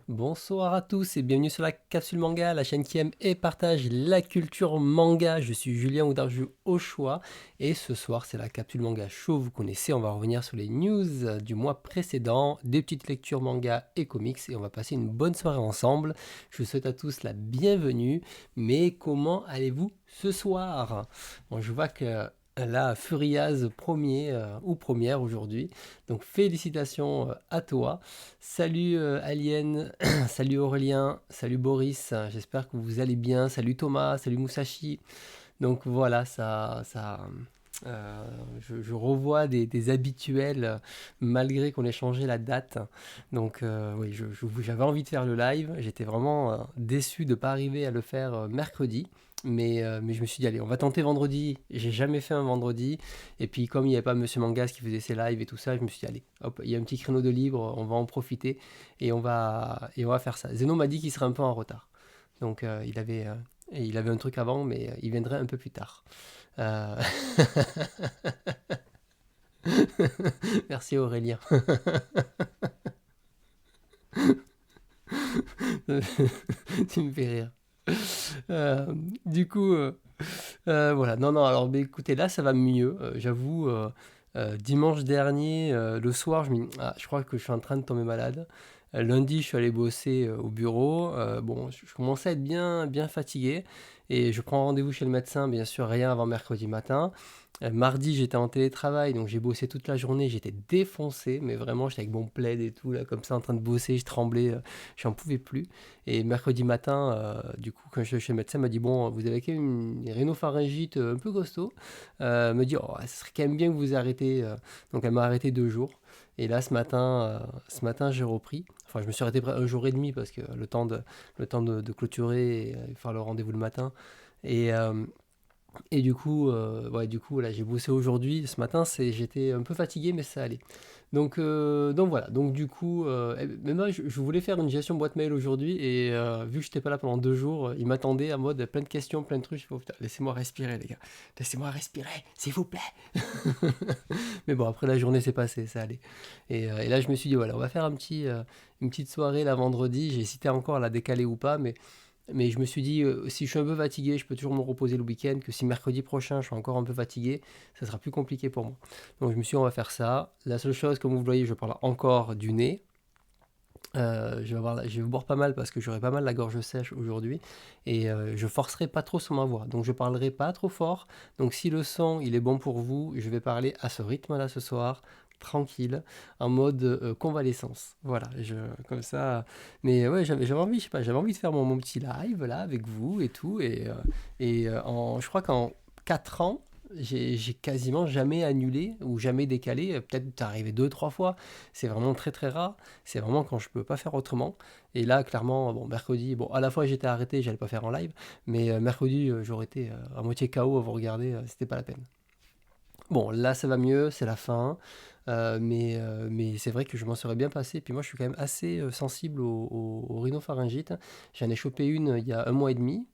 Bonsoir à tous et bienvenue sur la Capsule Manga, la chaîne qui aime et partage la culture manga. Je suis Julien Oudarju au choix et ce soir c'est la Capsule Manga Show, vous connaissez, on va revenir sur les news du mois précédent, des petites lectures manga et comics et on va passer une bonne soirée ensemble. Je vous souhaite à tous la bienvenue, mais comment allez-vous ce soir? Bon, je vois que la Furiaz premier ou première aujourd'hui, donc félicitations à toi. Salut Alien, salut Aurélien, salut Boris, j'espère que vous allez bien. Salut Thomas, salut Musashi. Donc voilà, je revois des habituels malgré qu'on ait changé la date. Donc oui, j'avais envie de faire le live. J'étais vraiment déçu de ne pas arriver à le faire mercredi. Mais je me suis dit, allez, on va tenter vendredi. J'ai jamais fait un vendredi. Et puis, comme il n'y avait pas Monsieur Mangas qui faisait ses lives et tout ça, je me suis dit, allez, hop, il y a un petit créneau de libre, on va en profiter et on va faire ça. Zeno m'a dit qu'il serait un peu en retard. Donc, il avait un truc avant, mais il viendrait un peu plus tard. Euh, Merci Aurélien. Tu me fais rire. Euh, du coup, voilà. Non, non, alors bah, écoutez, là, ça va mieux. J'avoue, dimanche dernier, le soir, je crois que je suis en train de tomber malade. Lundi, je suis allé bosser au bureau. Bon, je commençais à être bien, bien fatigué. Et je prends rendez-vous chez le médecin, bien sûr, rien avant mercredi matin. Mardi, j'étais en télétravail, donc j'ai bossé toute la journée. J'étais défoncé, mais vraiment, j'étais avec mon plaid et tout, là, comme ça, en train de bosser. Je tremblais, j'en pouvais plus. Et mercredi matin, du coup, quand je suis chez le médecin, il m'a dit, bon, vous avez quand même une rhinopharyngite un peu costaud. Elle me dit, oh, ça serait quand même bien que vous arrêtez. Donc elle m'a arrêté 2 jours. Et là, ce matin, j'ai repris. Enfin, je me suis arrêté un jour et demi parce que le temps de clôturer et faire le rendez-vous le matin. Et, et du coup, là, j'ai bossé aujourd'hui. Ce matin, j'étais un peu fatigué, mais ça allait. Donc voilà. Donc du coup, mais moi, je voulais faire une gestion boîte mail aujourd'hui et vu que j'étais pas là pendant 2 jours, il m'attendait à mode plein de questions, plein de trucs. Je fais, oh, putain, laissez-moi respirer, les gars. Laissez-moi respirer, s'il vous plaît. Mais bon, après la journée s'est passée, ça allait. Et là, je me suis dit, voilà, on va faire une petite soirée là vendredi. J'ai hésité encore à la décaler ou pas, mais je me suis dit, si je suis un peu fatigué, je peux toujours me reposer le week-end, que si mercredi prochain je suis encore un peu fatigué, ça sera plus compliqué pour moi. Donc je me suis dit, on va faire ça. La seule chose, comme vous le voyez, je parle encore du nez. Je vais boire pas mal parce que j'aurai pas mal la gorge sèche aujourd'hui et je forcerai pas trop sur ma voix. Donc je parlerai pas trop fort. Donc si le son il est bon pour vous, je vais parler à ce rythme-là ce soir, tranquille, en mode convalescence. Voilà, comme ça. Mais ouais, j'avais envie, je sais pas, j'avais envie de faire mon petit live là avec vous et tout je crois qu'en 4 ans. J'ai quasiment jamais annulé ou jamais décalé. Peut-être arrivé 2, 3 fois. C'est vraiment très très rare. C'est vraiment quand je peux pas faire autrement. Et là, clairement, bon, mercredi, bon, à la fois j'étais arrêté, j'allais pas faire en live, mais mercredi, j'aurais été à moitié KO à vous regarder, c'était pas la peine. Bon, là, ça va mieux, c'est la fin, mais c'est vrai que je m'en serais bien passé. Puis moi, je suis quand même assez sensible au rhinopharyngite. J'en ai chopé une il y a un mois et demi.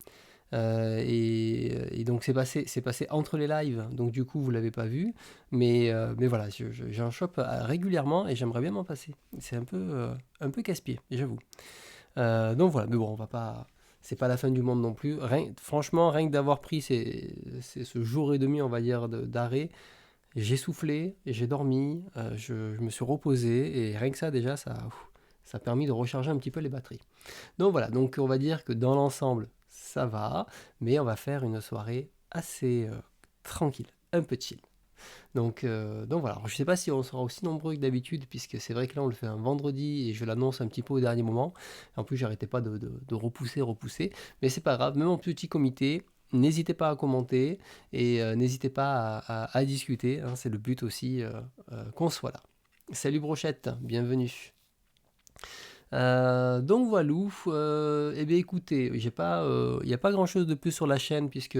Et donc c'est passé entre les lives, donc du coup vous l'avez pas vu, mais voilà, j'en chope régulièrement et j'aimerais bien m'en passer. C'est un peu casse-pied, j'avoue. Donc voilà, mais bon, on va pas, c'est pas la fin du monde non plus. Franchement, rien que d'avoir pris ce jour et demi, on va dire, d'arrêt, j'ai soufflé, j'ai dormi, je me suis reposé et rien que ça déjà, ça a permis de recharger un petit peu les batteries. Donc voilà, donc on va dire que dans l'ensemble, ça va, mais on va faire une soirée assez tranquille, un peu chill. Donc voilà, alors, je ne sais pas si on sera aussi nombreux que d'habitude, puisque c'est vrai que là on le fait un vendredi et je l'annonce un petit peu au dernier moment. En plus, j'arrêtais pas de repousser, mais c'est pas grave, même en petit comité. N'hésitez pas à commenter et n'hésitez pas à discuter, hein, c'est le but aussi qu'on soit là. Salut Brochette, bienvenue. Donc voilà, eh bien écoutez, il n'y a pas grand chose de plus sur la chaîne puisque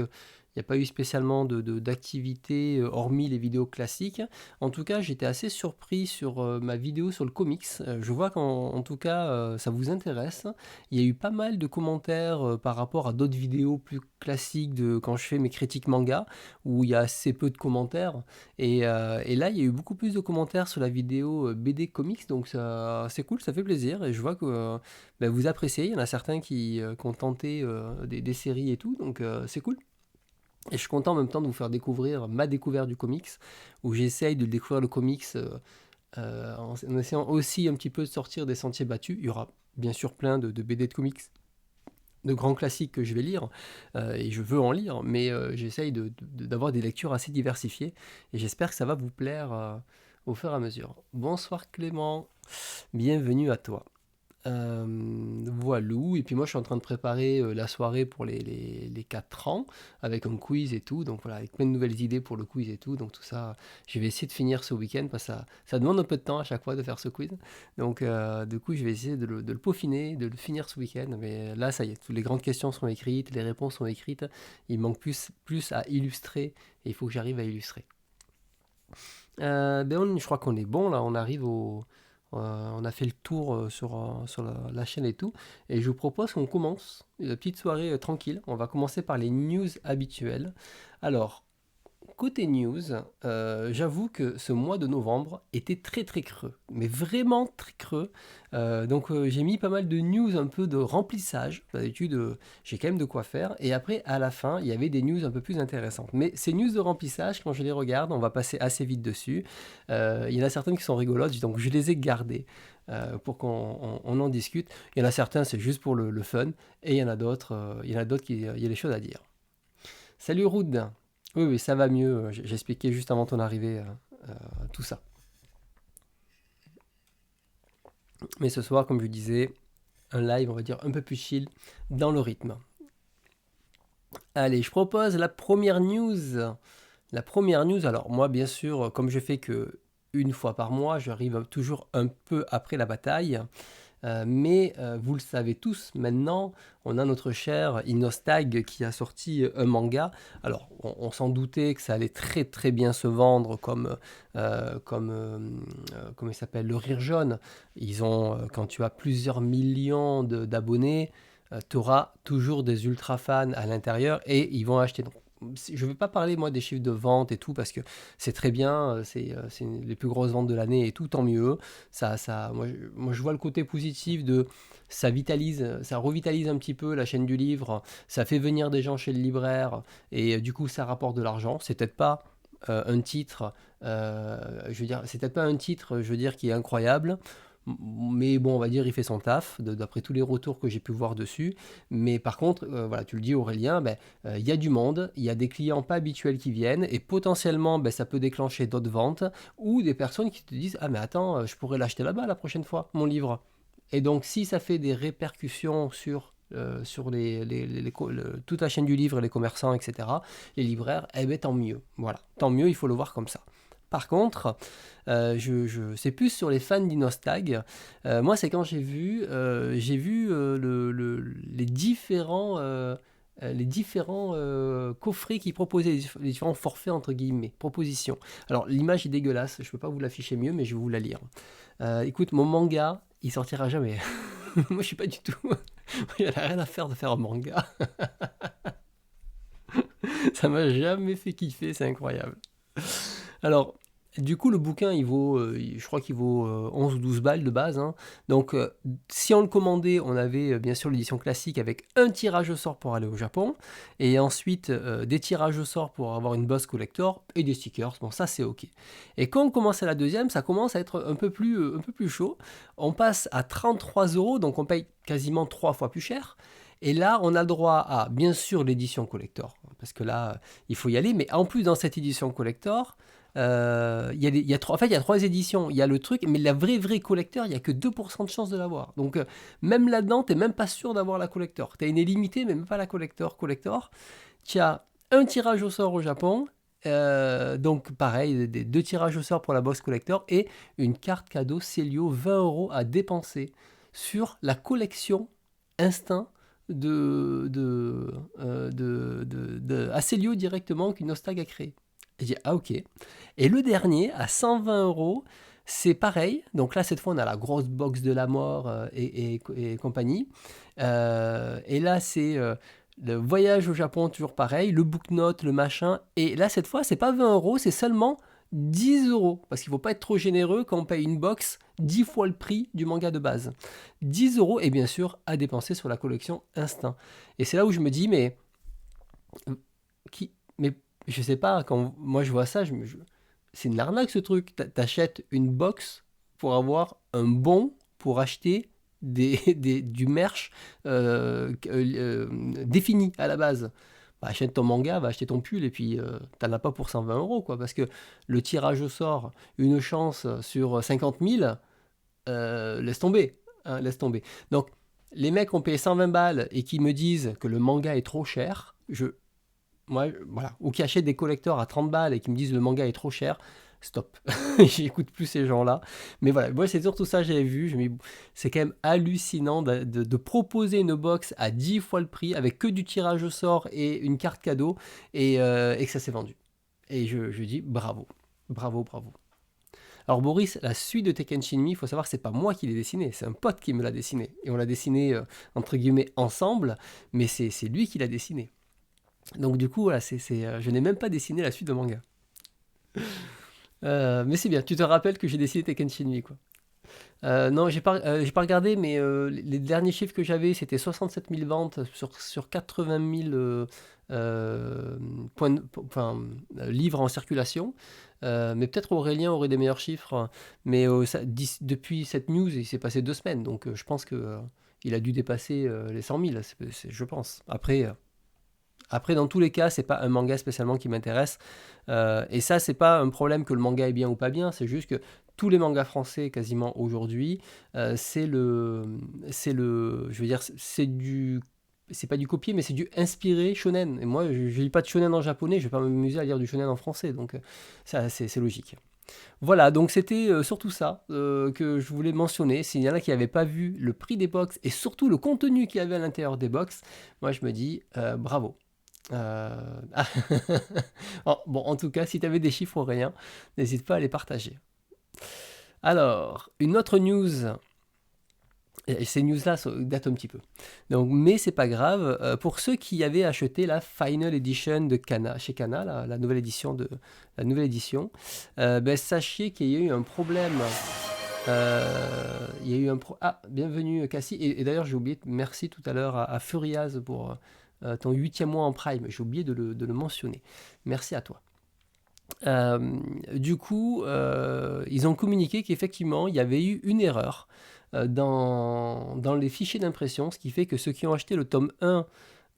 Il n'y a pas eu spécialement d'activité hormis les vidéos classiques. En tout cas, j'étais assez surpris sur ma vidéo sur le comics. Je vois qu'en tout cas, ça vous intéresse. Il y a eu pas mal de commentaires par rapport à d'autres vidéos plus classiques de quand je fais mes critiques manga, où il y a assez peu de commentaires. Et là, il y a eu beaucoup plus de commentaires sur la vidéo BD Comics, donc c'est cool, ça fait plaisir. Et je vois que ben, vous appréciez. Il y en a certains qui ont tenté des séries et tout, donc c'est cool. Et je suis content en même temps de vous faire découvrir ma découverte du comics, où j'essaye de découvrir le comics en essayant aussi un petit peu de sortir des sentiers battus. Il y aura bien sûr plein de BD de comics, de grands classiques que je vais lire, et je veux en lire, mais j'essaye d'avoir des lectures assez diversifiées, et j'espère que ça va vous plaire au fur et à mesure. Bonsoir Clément, bienvenue à toi. Voilou, et puis moi je suis en train de préparer la soirée pour les 4 ans avec un quiz et tout, donc voilà, avec plein de nouvelles idées pour le quiz et tout, donc tout ça, je vais essayer de finir ce week-end parce que ça demande un peu de temps à chaque fois de faire ce quiz, donc du coup je vais essayer de le peaufiner, de le finir ce week-end, mais là ça y est, toutes les grandes questions sont écrites, les réponses sont écrites, il manque plus à illustrer et il faut que j'arrive à illustrer. Je crois qu'on est bon là, on arrive on a fait le tour sur la chaîne et tout. Et je vous propose qu'on commence une petite soirée tranquille. On va commencer par les news habituelles. Alors, côté news, j'avoue que ce mois de novembre était très très creux, mais vraiment très creux. Donc j'ai mis pas mal de news, un peu de remplissage. D'habitude, j'ai quand même de quoi faire. Et après, à la fin, il y avait des news un peu plus intéressantes. Mais ces news de remplissage, quand je les regarde, on va passer assez vite dessus. Il y en a certaines qui sont rigolotes, donc je les ai gardées pour qu'on en discute. Il y en a certains, c'est juste pour le fun. Et il y en a d'autres, il y a des choses à dire. Salut Roud. Oui, oui, ça va mieux. J'expliquais juste avant ton arrivée tout ça. Mais ce soir, comme je disais, un live, on va dire, un peu plus chill dans le rythme. Allez, je propose la première news. La première news, alors moi, bien sûr, comme je fais que une fois par mois, j'arrive toujours un peu après la bataille. Mais vous le savez tous, maintenant, on a notre cher Inostag qui a sorti un manga. Alors, on s'en doutait que ça allait très très bien se vendre comment il s'appelle, Le Rire Jaune. Ils ont, quand tu as plusieurs millions d'abonnés, tu auras toujours des ultra fans à l'intérieur et ils vont acheter. Donc, je ne vais pas parler moi des chiffres de vente et tout parce que c'est très bien, c'est les plus grosses ventes de l'année et tout, tant mieux. Moi, je vois le côté positif de ça vitalise, ça revitalise un petit peu la chaîne du livre, ça fait venir des gens chez le libraire et du coup ça rapporte de l'argent. C'est peut-être pas un titre, je veux dire, c'est peut-être pas un titre, je veux dire, qui est incroyable. Mais bon, on va dire, il fait son taf, d'après tous les retours que j'ai pu voir dessus. Mais par contre, voilà, tu le dis Aurélien, ben, il y a du monde, il y a des clients pas habituels qui viennent, et potentiellement, ben, ça peut déclencher d'autres ventes, ou des personnes qui te disent, ah mais attends, je pourrais l'acheter là-bas la prochaine fois, mon livre. Et donc, si ça fait des répercussions sur toute la chaîne du livre, les commerçants, etc., les libraires, eh ben tant mieux. Voilà, tant mieux, il faut le voir comme ça. Par contre, c'est plus sur les fans d'Inostag. Moi, c'est quand j'ai vu les différents coffrets qui proposaient, les différents forfaits entre guillemets, propositions. Alors, l'image est dégueulasse, je ne peux pas vous l'afficher mieux, mais je vais vous la lire. Écoute, mon manga, il sortira jamais. Moi, je suis pas du tout. Il n'y a rien à faire de faire un manga. Ça m'a jamais fait kiffer, c'est incroyable. Alors, du coup, le bouquin, je crois qu'il vaut 11 ou 12 balles de base, hein. Donc, si on le commandait, on avait bien sûr l'édition classique avec un tirage au sort pour aller au Japon, et ensuite des tirages au sort pour avoir une box collector et des stickers. Bon, ça c'est ok. Et quand on commence à la deuxième, ça commence à être un peu plus chaud. On passe à 33 euros, donc on paye quasiment 3 fois plus cher. Et là, on a le droit à, bien sûr, l'édition collector, parce que là, il faut y aller. Mais en plus, dans cette édition collector, en fait, il y a 3 éditions. Il y a le truc, mais la vraie collector, il n'y a que 2% de chance de l'avoir. Donc, même là-dedans, tu n'es même pas sûr d'avoir la collector. Tu as une illimitée, mais même pas la collector. Tu as un tirage au sort au Japon. Donc, pareil, 2 tirages au sort pour la box collector et une carte cadeau Célio 20 € à dépenser sur la collection Instinct de Aselio directement qu'une Nostag a créé. Et j'ai dit, ah ok. Et le dernier, à 120 euros, c'est pareil. Donc là, cette fois, on a la grosse box de la mort et compagnie. Et là, c'est le voyage au Japon, toujours pareil. Le book note, le machin. Et là, cette fois, c'est pas 20 euros, c'est seulement 10 euros. Parce qu'il ne faut pas être trop généreux quand on paye une box 10 fois le prix du manga de base. 10 euros, et bien sûr, à dépenser sur la collection Instinct. Et c'est là où je me dis, mais mais je sais pas, quand moi je vois ça, c'est une arnaque ce truc. T'achètes une box pour avoir un bon pour acheter du merch défini à la base. Bah, achète ton manga, va acheter ton pull et puis t'en as pas pour 120 euros quoi. Parce que le tirage au sort, une chance sur 50 000, laisse tomber. Hein, laisse tomber. Donc les mecs ont payé 120 balles et qui me disent que le manga est trop cher, moi, voilà, ou qui achètent des collecteurs à 30 balles et qui me disent le manga est trop cher, stop. J'écoute plus ces gens-là. Mais voilà, moi c'est surtout ça que j'avais vu. C'est quand même hallucinant de proposer une box à 10 fois le prix avec que du tirage au sort et une carte cadeau et que ça s'est vendu. Et je dis bravo, bravo, bravo. Alors Boris, la suite de Tekken Shinmi, il faut savoir que c'est pas moi qui l'ai dessiné, c'est un pote qui me l'a dessiné. Et on l'a dessiné entre guillemets ensemble, mais c'est lui qui l'a dessiné. Donc du coup, voilà, je n'ai même pas dessiné la suite de manga. Mais c'est bien, tu te rappelles que j'ai dessiné Tekken Shinmi, quoi. Non, j'ai pas regardé, mais les derniers chiffres que j'avais, c'était 67 000 ventes sur 80 000 livres en circulation. Mais peut-être Aurélien aurait des meilleurs chiffres. Mais depuis cette news, il s'est passé 2 semaines. Donc je pense que il a dû dépasser les 100 000, je pense. Après, dans tous les cas, c'est pas un manga spécialement qui m'intéresse. Et ça, c'est pas un problème que le manga est bien ou pas bien. C'est juste que tous les mangas français, quasiment aujourd'hui, je veux dire, c'est pas du copier, mais c'est du inspiré shonen. Et moi, je lis pas de shonen en japonais, je vais pas m'amuser à lire du shonen en français. Donc, ça, c'est logique. Voilà, donc c'était surtout ça que je voulais mentionner. S'il y en a qui n'avaient pas vu le prix des box et surtout le contenu qu'il y avait à l'intérieur des box, moi je me dis bravo. Ah. Bon, en tout cas, si tu avais des chiffres ou rien, n'hésite pas à les partager. Alors, une autre news, et ces news-là datent un petit peu. Donc, mais c'est pas grave. Pour ceux qui avaient acheté la Final Edition de Kana, chez Kana, la nouvelle édition sachez qu'il y a eu un problème. Il y a eu Ah, bienvenue Cassie. Et d'ailleurs, j'ai oublié, merci tout à l'heure à Furiaz pour ton 8e mois en Prime. J'ai oublié de le mentionner. Merci à toi. Du coup, ils ont communiqué qu'effectivement, il y avait eu une erreur dans les fichiers d'impression, ce qui fait que ceux qui ont acheté le tome 1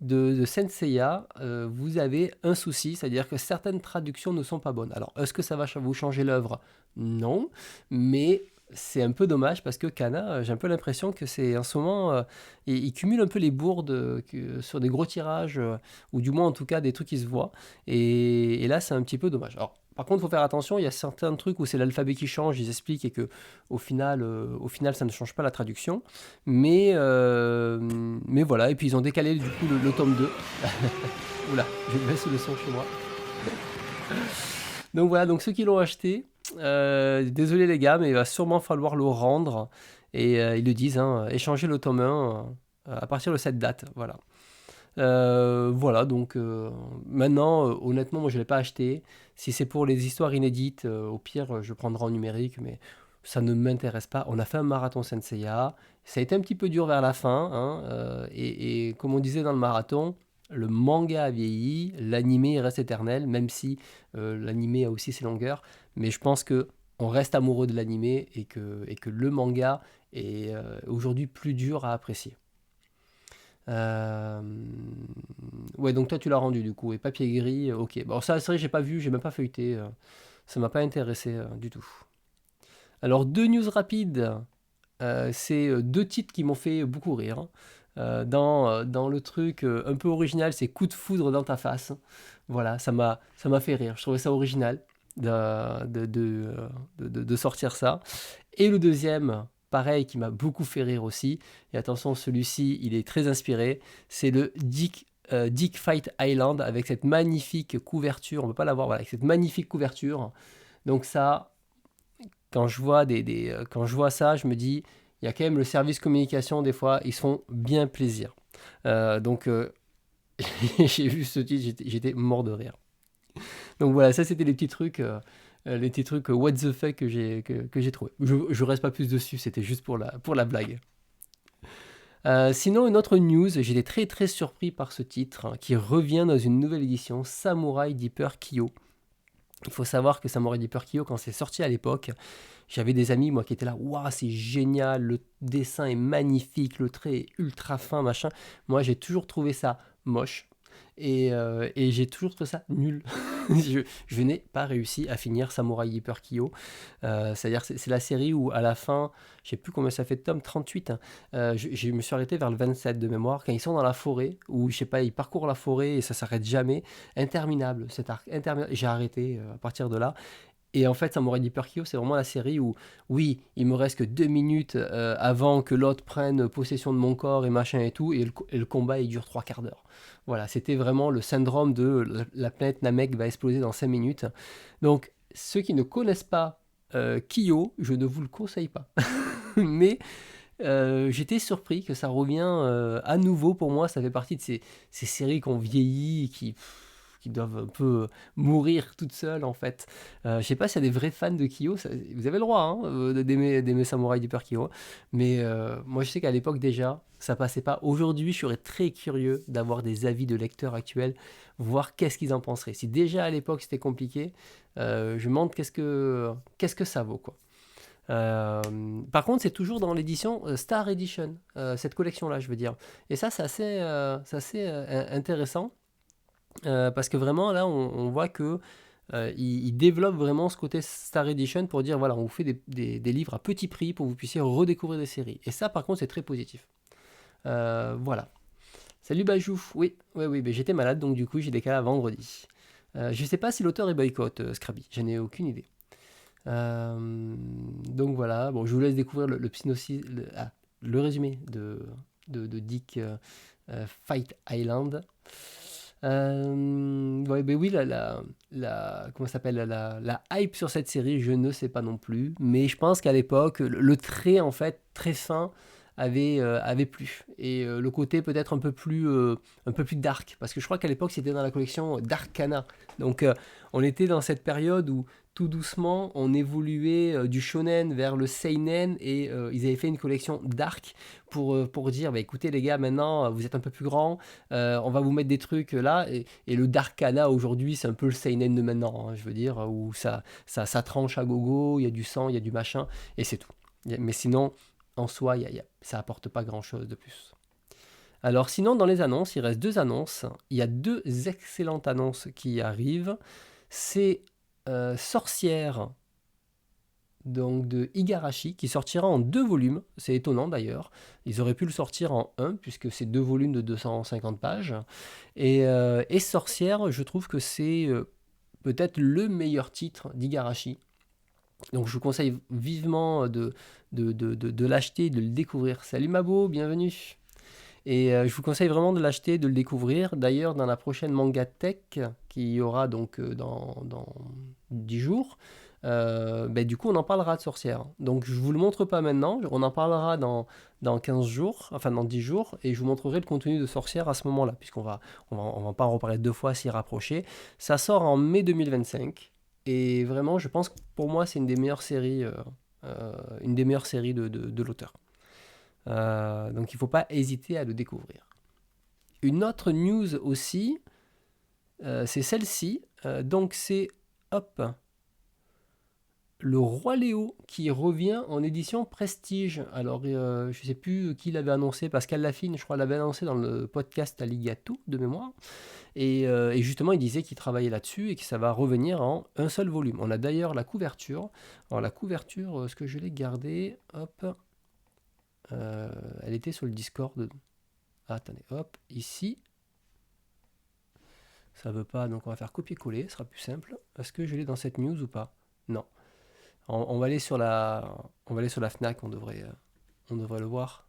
de Senseiya, vous avez un souci, c'est-à-dire que certaines traductions ne sont pas bonnes. Alors, est-ce que ça va vous changer l'œuvre? Non, mais c'est un peu dommage parce que Kana, j'ai un peu l'impression que c'est en ce moment, il cumule un peu les bourdes sur des gros tirages, ou du moins en tout cas des trucs qui se voient, et là c'est un petit peu dommage. Alors, par contre, il faut faire attention, il y a certains trucs où c'est l'alphabet qui change, ils expliquent, et que au final, ça ne change pas la traduction. Mais voilà, et puis ils ont décalé du coup le tome 2. Oula, je baisse le son chez moi. Donc voilà, donc ceux qui l'ont acheté, désolé les gars, mais il va sûrement falloir le rendre. Et ils le disent, hein, échanger le tome 1 à partir de cette date. Voilà. Voilà, donc maintenant, honnêtement, moi je ne l'ai pas acheté. Si c'est pour les histoires inédites, au pire, je prendrai en numérique, mais ça ne m'intéresse pas. On a fait un marathon Senseiya. Ça a été un petit peu dur vers la fin, hein, et comme on disait dans le marathon, le manga a vieilli, l'animé reste éternel, même si l'animé a aussi ses longueurs. Mais je pense que on reste amoureux de l'animé et que le manga est aujourd'hui plus dur à apprécier. Euh, Ouais, donc toi tu l'as rendu du coup. Et papier gris, ok. Bon, ça, c'est vrai, j'ai pas vu, j'ai même pas feuilleté. Ça m'a pas intéressé du tout. Alors, 2 news rapides. C'est 2 titres qui m'ont fait beaucoup rire, hein. Dans le truc un peu original, c'est coup de foudre dans ta face. Voilà, ça m'a fait rire. Je trouvais ça original de sortir ça. Et le deuxième, pareil, qui m'a beaucoup fait rire aussi. Et attention, celui-ci, il est très inspiré. C'est le Dick Fight Island avec cette magnifique couverture. On ne peut pas l'avoir, voilà, avec cette magnifique couverture. Donc ça, quand je vois, quand je vois ça, je me dis, il y a quand même le service communication, des fois, ils se font bien plaisir. Donc, j'ai vu ce titre, j'étais mort de rire. Donc voilà, ça c'était les petits trucs what the fuck que j'ai trouvé. Je reste pas plus dessus, c'était juste pour la blague. Sinon, une autre news, j'étais très très surpris par ce titre qui revient dans une nouvelle édition, Samurai Deeper Kyo. Il faut savoir que Samurai Deeper Kyo, quand c'est sorti à l'époque, j'avais des amis moi qui étaient là, waouh, c'est génial, le dessin est magnifique, le trait est ultra fin, machin. Moi, j'ai toujours trouvé ça moche et j'ai toujours trouvé ça nul. Je n'ai pas réussi à finir Samurai Hyper Kyo. C'est-à-dire, c'est la série où à la fin, je sais plus combien ça fait de tomes, 38. Hein, je me suis arrêté vers le 27 de mémoire, quand ils sont dans la forêt, où je sais pas, ils parcourent la forêt et ça s'arrête jamais. Interminable, cet arc interminable. J'ai arrêté à partir de là. Et en fait, Samurai Deeper Kyo, c'est vraiment la série où, oui, il me reste que 2 minutes avant que l'autre prenne possession de mon corps et machin et tout, et le combat, il dure 3 quarts d'heure. Voilà, c'était vraiment le syndrome de la planète Namek va exploser dans 5 minutes. Donc, ceux qui ne connaissent pas Kyo, je ne vous le conseille pas. Mais j'étais surpris que ça revient à nouveau pour moi. Ça fait partie de ces séries qui ont vieilli, qui doivent un peu mourir toutes seules en fait. Je sais pas s'il y a des vrais fans de Kyo, vous avez le droit hein, d'aimer Samurai Deeper Kyo, mais moi je sais qu'à l'époque déjà, ça passait pas. Aujourd'hui, je serais très curieux d'avoir des avis de lecteurs actuels, voir qu'est-ce qu'ils en penseraient. Si déjà à l'époque c'était compliqué, je me demande qu'est-ce que ça vaut quoi. Par contre, c'est toujours dans l'édition Star Edition, cette collection-là, je veux dire. Et ça, c'est assez intéressant parce que vraiment, là, on voit que il développe vraiment ce côté Star Edition pour dire voilà, on vous fait des livres à petit prix pour que vous puissiez redécouvrir des séries. Et ça, par contre, c'est très positif. Voilà. Salut Bajou. Oui, oui, oui, mais j'étais malade, donc du coup, j'ai décalé à vendredi. Je sais pas si l'auteur est boycott, Scraby. Je n'ai aucune idée. Donc voilà, bon, je vous laisse découvrir le résumé de Dick Fight Island. Ouais, ben oui, comment ça s'appelle, la hype sur cette série, je ne sais pas non plus, mais je pense qu'à l'époque, le trait en fait très fin avait plu et le côté peut-être un peu plus dark, parce que je crois qu'à l'époque c'était dans la collection Darkana, donc on était dans cette période où tout doucement on évoluait du shonen vers le seinen et ils avaient fait une collection dark pour dire bah, écoutez les gars, maintenant vous êtes un peu plus grands, on va vous mettre des trucs là et le Darkana aujourd'hui c'est un peu le seinen de maintenant hein, je veux dire où ça tranche à gogo, il y a du sang, il y a du machin et c'est tout. Mais sinon en soi ça apporte pas grand chose de plus. Alors sinon dans les annonces il reste 2 annonces, il y a 2 excellentes annonces qui arrivent. C'est Sorcière donc de Igarashi qui sortira en 2 volumes, c'est étonnant d'ailleurs, ils auraient pu le sortir en 1 puisque c'est 2 volumes de 250 pages et Sorcière je trouve que c'est peut-être le meilleur titre d'Igarashi, donc je vous conseille vivement de l'acheter, de le découvrir. Salut Mabo, bienvenue. Et je vous conseille vraiment de l'acheter, de le découvrir. D'ailleurs, dans la prochaine Manga Tech, qui y aura donc dans 10 jours, ben, du coup, on en parlera de Sorcière. Donc, je ne vous le montre pas maintenant. On en parlera dans 15 jours, enfin dans 10 jours, et je vous montrerai le contenu de Sorcière à ce moment-là, puisqu'on va pas en reparler 2 fois, s'y rapprocher. Ça sort en mai 2025. Et vraiment, je pense que pour moi, c'est une des meilleures séries, de l'auteur. Donc il ne faut pas hésiter à le découvrir. Une autre news aussi, c'est celle-ci. Donc c'est hop, le Roi Léo qui revient en édition Prestige. Alors je ne sais plus qui l'avait annoncé, Pascal Lafine, je crois, l'avait annoncé dans le podcast Aligato de mémoire. Et justement, il disait qu'il travaillait là-dessus et que ça va revenir en un seul volume. On a d'ailleurs la couverture. Alors la couverture, est-ce que je l'ai gardée? Hop. Elle était sur le Discord. Ah, attendez, hop, ici. Ça veut pas, donc on va faire copier-coller, ce sera plus simple. Est-ce que je l'ai dans cette news ou pas? Non. On va aller sur la Fnac, on devrait le voir.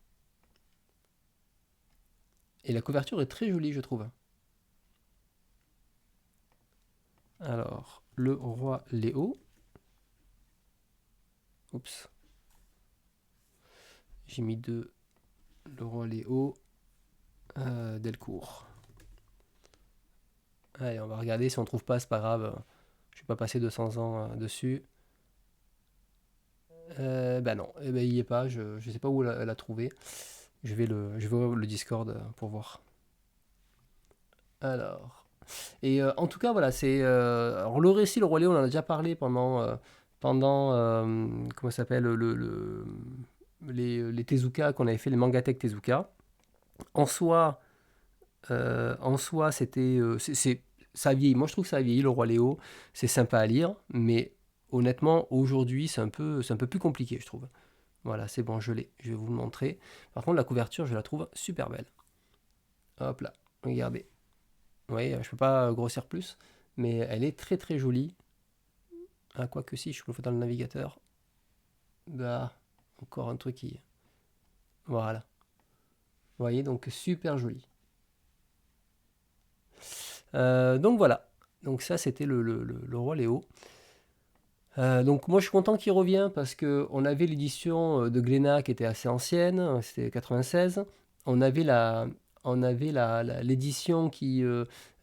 Et la couverture est très jolie, je trouve. Alors, le roi Léo. Oups, j'ai mis deux. Le roi Léo, Delcourt. Allez, on va regarder. Si on trouve pas, c'est pas grave. Je vais pas passer 200 ans dessus. Bah non, eh ben, il y est pas. Je sais pas où elle a trouvé. Je vais ouvrir le Discord pour voir. Alors. Et en tout cas, voilà, alors le récit, le Roi Léo, on en a déjà parlé pendant comment ça s'appelle, les Tezuka qu'on avait fait, les Mangatech Tezuka. En soi, c'était, ça a vieilli. Moi, je trouve que ça a vieilli, le Roi Léo. C'est sympa à lire, mais honnêtement, aujourd'hui, c'est un peu plus compliqué, je trouve. Voilà, c'est bon, je l'ai. Je vais vous le montrer. Par contre, la couverture, je la trouve super belle. Hop là, regardez. Vous voyez, je peux pas grossir plus, mais elle est très très jolie. Ah, quoique si, je le fais dans le navigateur. Bah, encore un truc qui... Voilà. Vous voyez, donc super joli. Donc voilà. Donc ça, c'était le Roi Léo. Donc moi, je suis content qu'il revienne parce que on avait l'édition de Glénat qui était assez ancienne, c'était 96. On avait l'édition qui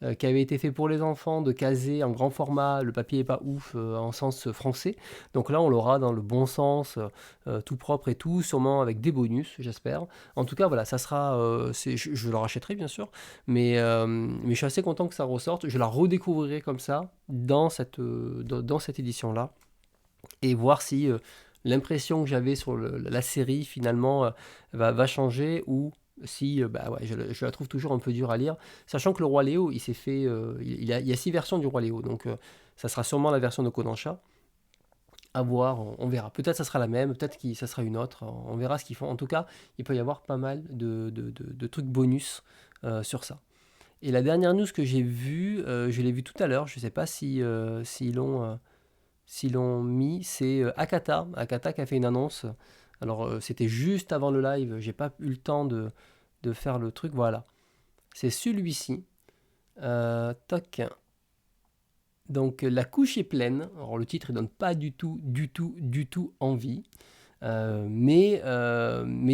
avait été fait pour les enfants de Kazé en grand format. Le papier est pas ouf en sens français. Donc là, on l'aura dans le bon sens, tout propre et tout, sûrement avec des bonus, j'espère. En tout cas, voilà, ça sera. Je le rachèterai bien sûr, mais je suis assez content que ça ressorte. Je la redécouvrirai comme ça dans cette édition-là et voir si l'impression que j'avais sur la série finalement va changer ou si bah ouais, je la trouve toujours un peu dure à lire, sachant que le Roi Léo, il s'est fait, il y a 6 versions du Roi Léo, donc ça sera sûrement la version de Kodansha. À voir, on verra. Peut-être ça sera la même, peut-être que ça sera une autre, on verra ce qu'ils font. En tout cas, il peut y avoir pas mal de trucs bonus sur ça. Et la dernière news que j'ai vue, je l'ai vue tout à l'heure, je ne sais pas s'ils l'ont mis, c'est Akata. Akata qui a fait une annonce. Alors, c'était juste avant le live, j'ai pas eu le temps de faire le truc. Voilà, c'est celui-ci. Toc. Donc, la couche est pleine. Alors, le titre, il donne pas du tout envie. Mais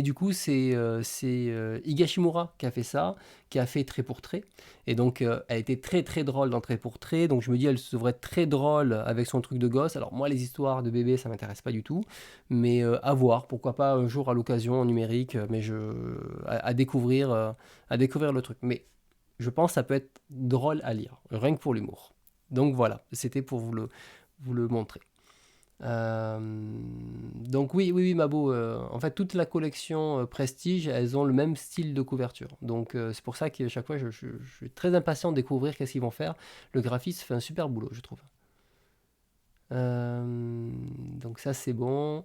du coup, c'est Higashimura qui a fait ça, qui a fait Trait pour Trait. Et donc, elle était très très drôle dans Trait pour Trait. Donc, je me dis, elle devrait être très drôle avec son truc de gosse. Alors, moi, les histoires de bébé, ça m'intéresse pas du tout. Mais à voir, pourquoi pas un jour à l'occasion en numérique, mais à découvrir le truc. Mais je pense que ça peut être drôle à lire, rien que pour l'humour. Donc voilà, c'était pour vous le montrer. Euh, donc oui, Mabo. En fait, toute la collection Prestige, elles ont le même style de couverture. Donc c'est pour ça qu'à chaque fois, je suis très impatient de découvrir qu'est-ce qu'ils vont faire. Le graphiste fait un super boulot, je trouve. Donc ça, c'est bon.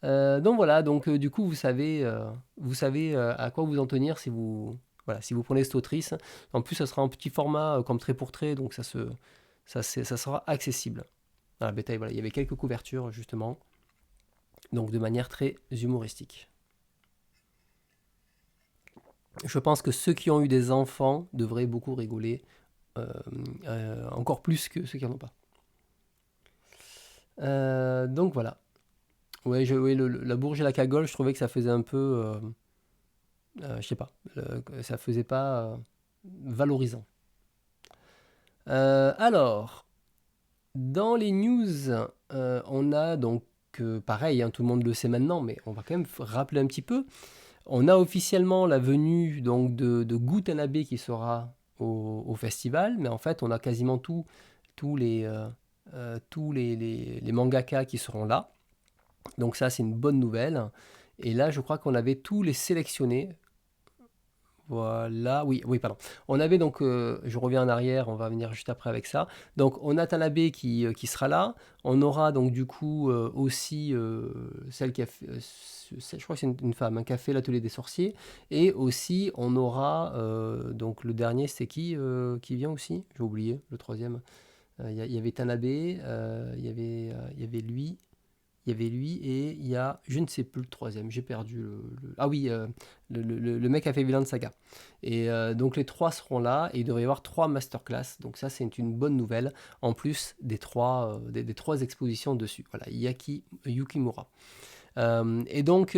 Donc voilà. Donc du coup, vous savez à quoi vous en tenir si vous, voilà, si vous prenez cette autrice. En plus, ça sera en petit format comme trait pour trait, donc ça sera accessible. Dans la bêta, voilà, il y avait quelques couvertures justement, donc de manière très humoristique. Je pense que ceux qui ont eu des enfants devraient beaucoup rigoler, encore plus que ceux qui n'en ont pas. Donc voilà. Ouais, la bourge et la cagole, je trouvais que ça faisait un peu, je sais pas, ça faisait pas valorisant. Alors, dans les news, on a donc, pareil, hein, tout le monde le sait maintenant, mais on va quand même rappeler un petit peu. On a officiellement la venue donc de Gu Tanabe qui sera au festival, mais en fait on a quasiment tous les mangaka qui seront là. Donc ça c'est une bonne nouvelle. Et là je crois qu'on avait tous les sélectionnés. Voilà, oui, pardon. On avait donc, je reviens en arrière, on va venir juste après avec ça. Donc on a Tanabe qui sera là. On aura donc du coup aussi celle qui a fait, je crois que c'est une femme, hein, qui a fait l'atelier des sorciers. Et aussi on aura, donc le dernier c'est qui vient aussi? J'ai oublié, le troisième. Il y avait Tanabe, il y avait lui. il y avait lui et il y a, je ne sais plus le troisième, j'ai perdu ah oui, le mec a fait Vinland Saga. Et donc les trois seront là et il devrait y avoir trois masterclass. Donc ça c'est une bonne nouvelle, en plus des trois expositions dessus. Voilà, Yaki Yukimura. Et donc,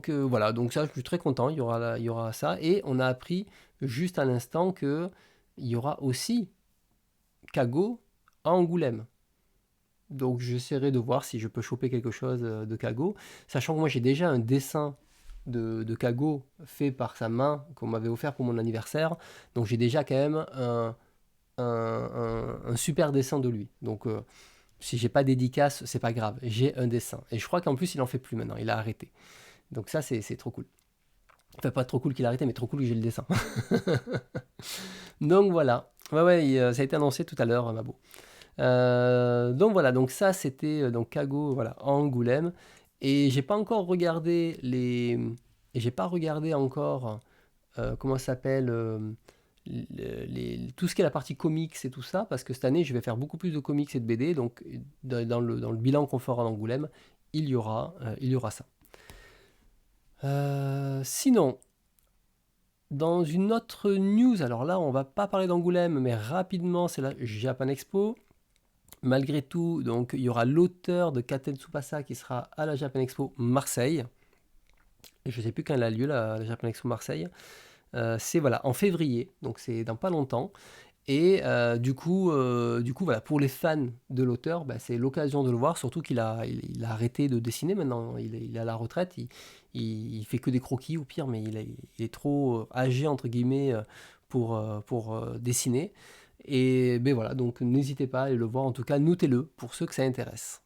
voilà, donc ça je suis très content, il y aura ça. Et on a appris juste à l'instant que il y aura aussi Kago à Angoulême. Donc j'essaierai de voir si je peux choper quelque chose de Kago, sachant que moi j'ai déjà un dessin de Kago fait par sa main qu'on m'avait offert pour mon anniversaire. Donc j'ai déjà quand même un super dessin de lui. Donc si j'ai pas dédicace, c'est pas grave, j'ai un dessin. Et je crois qu'en plus il en fait plus maintenant, il a arrêté. Donc ça c'est trop cool. Enfin pas trop cool qu'il a arrêté, mais trop cool que j'ai le dessin. Donc voilà. Ouais, ça a été annoncé tout à l'heure, Mabo. Donc voilà, donc ça c'était donc Kago, voilà, à Angoulême. Et j'ai pas encore regardé et j'ai pas regardé encore comment ça s'appelle tout ce qui est la partie comics et tout ça, parce que cette année je vais faire beaucoup plus de comics et de BD, donc dans le bilan qu'on fera d'Angoulême, il y aura ça. Sinon, dans une autre news, alors là on va pas parler d'Angoulême, mais rapidement c'est la Japan Expo. Malgré tout, donc il y aura l'auteur de Katen Tsubasa qui sera à la Japan Expo Marseille. Je ne sais plus quand elle a lieu, la Japan Expo Marseille. C'est voilà, en février, donc c'est dans pas longtemps. Et voilà, pour les fans de l'auteur, bah, c'est l'occasion de le voir, surtout qu'il il a arrêté de dessiner maintenant, il est à la retraite, il fait que des croquis au pire, mais il est trop âgé, entre guillemets, pour dessiner. Et ben voilà, donc n'hésitez pas à aller le voir, en tout cas notez-le pour ceux que ça intéresse.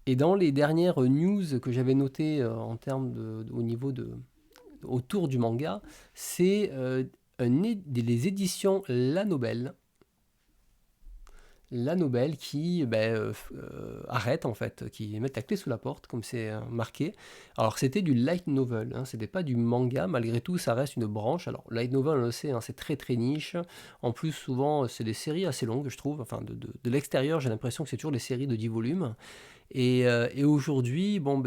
Et dans les dernières news que j'avais notées en termes au niveau autour du manga, c'est les éditions La Nobel qui arrête en fait, qui met la clé sous la porte, comme c'est marqué. Alors c'était du light novel, hein, c'était pas du manga, malgré tout ça reste une branche. Alors light novel on le sait, hein, c'est très très niche. En plus souvent c'est des séries assez longues je trouve, enfin de l'extérieur j'ai l'impression que c'est toujours des séries de 10 volumes. Et aujourd'hui, bon,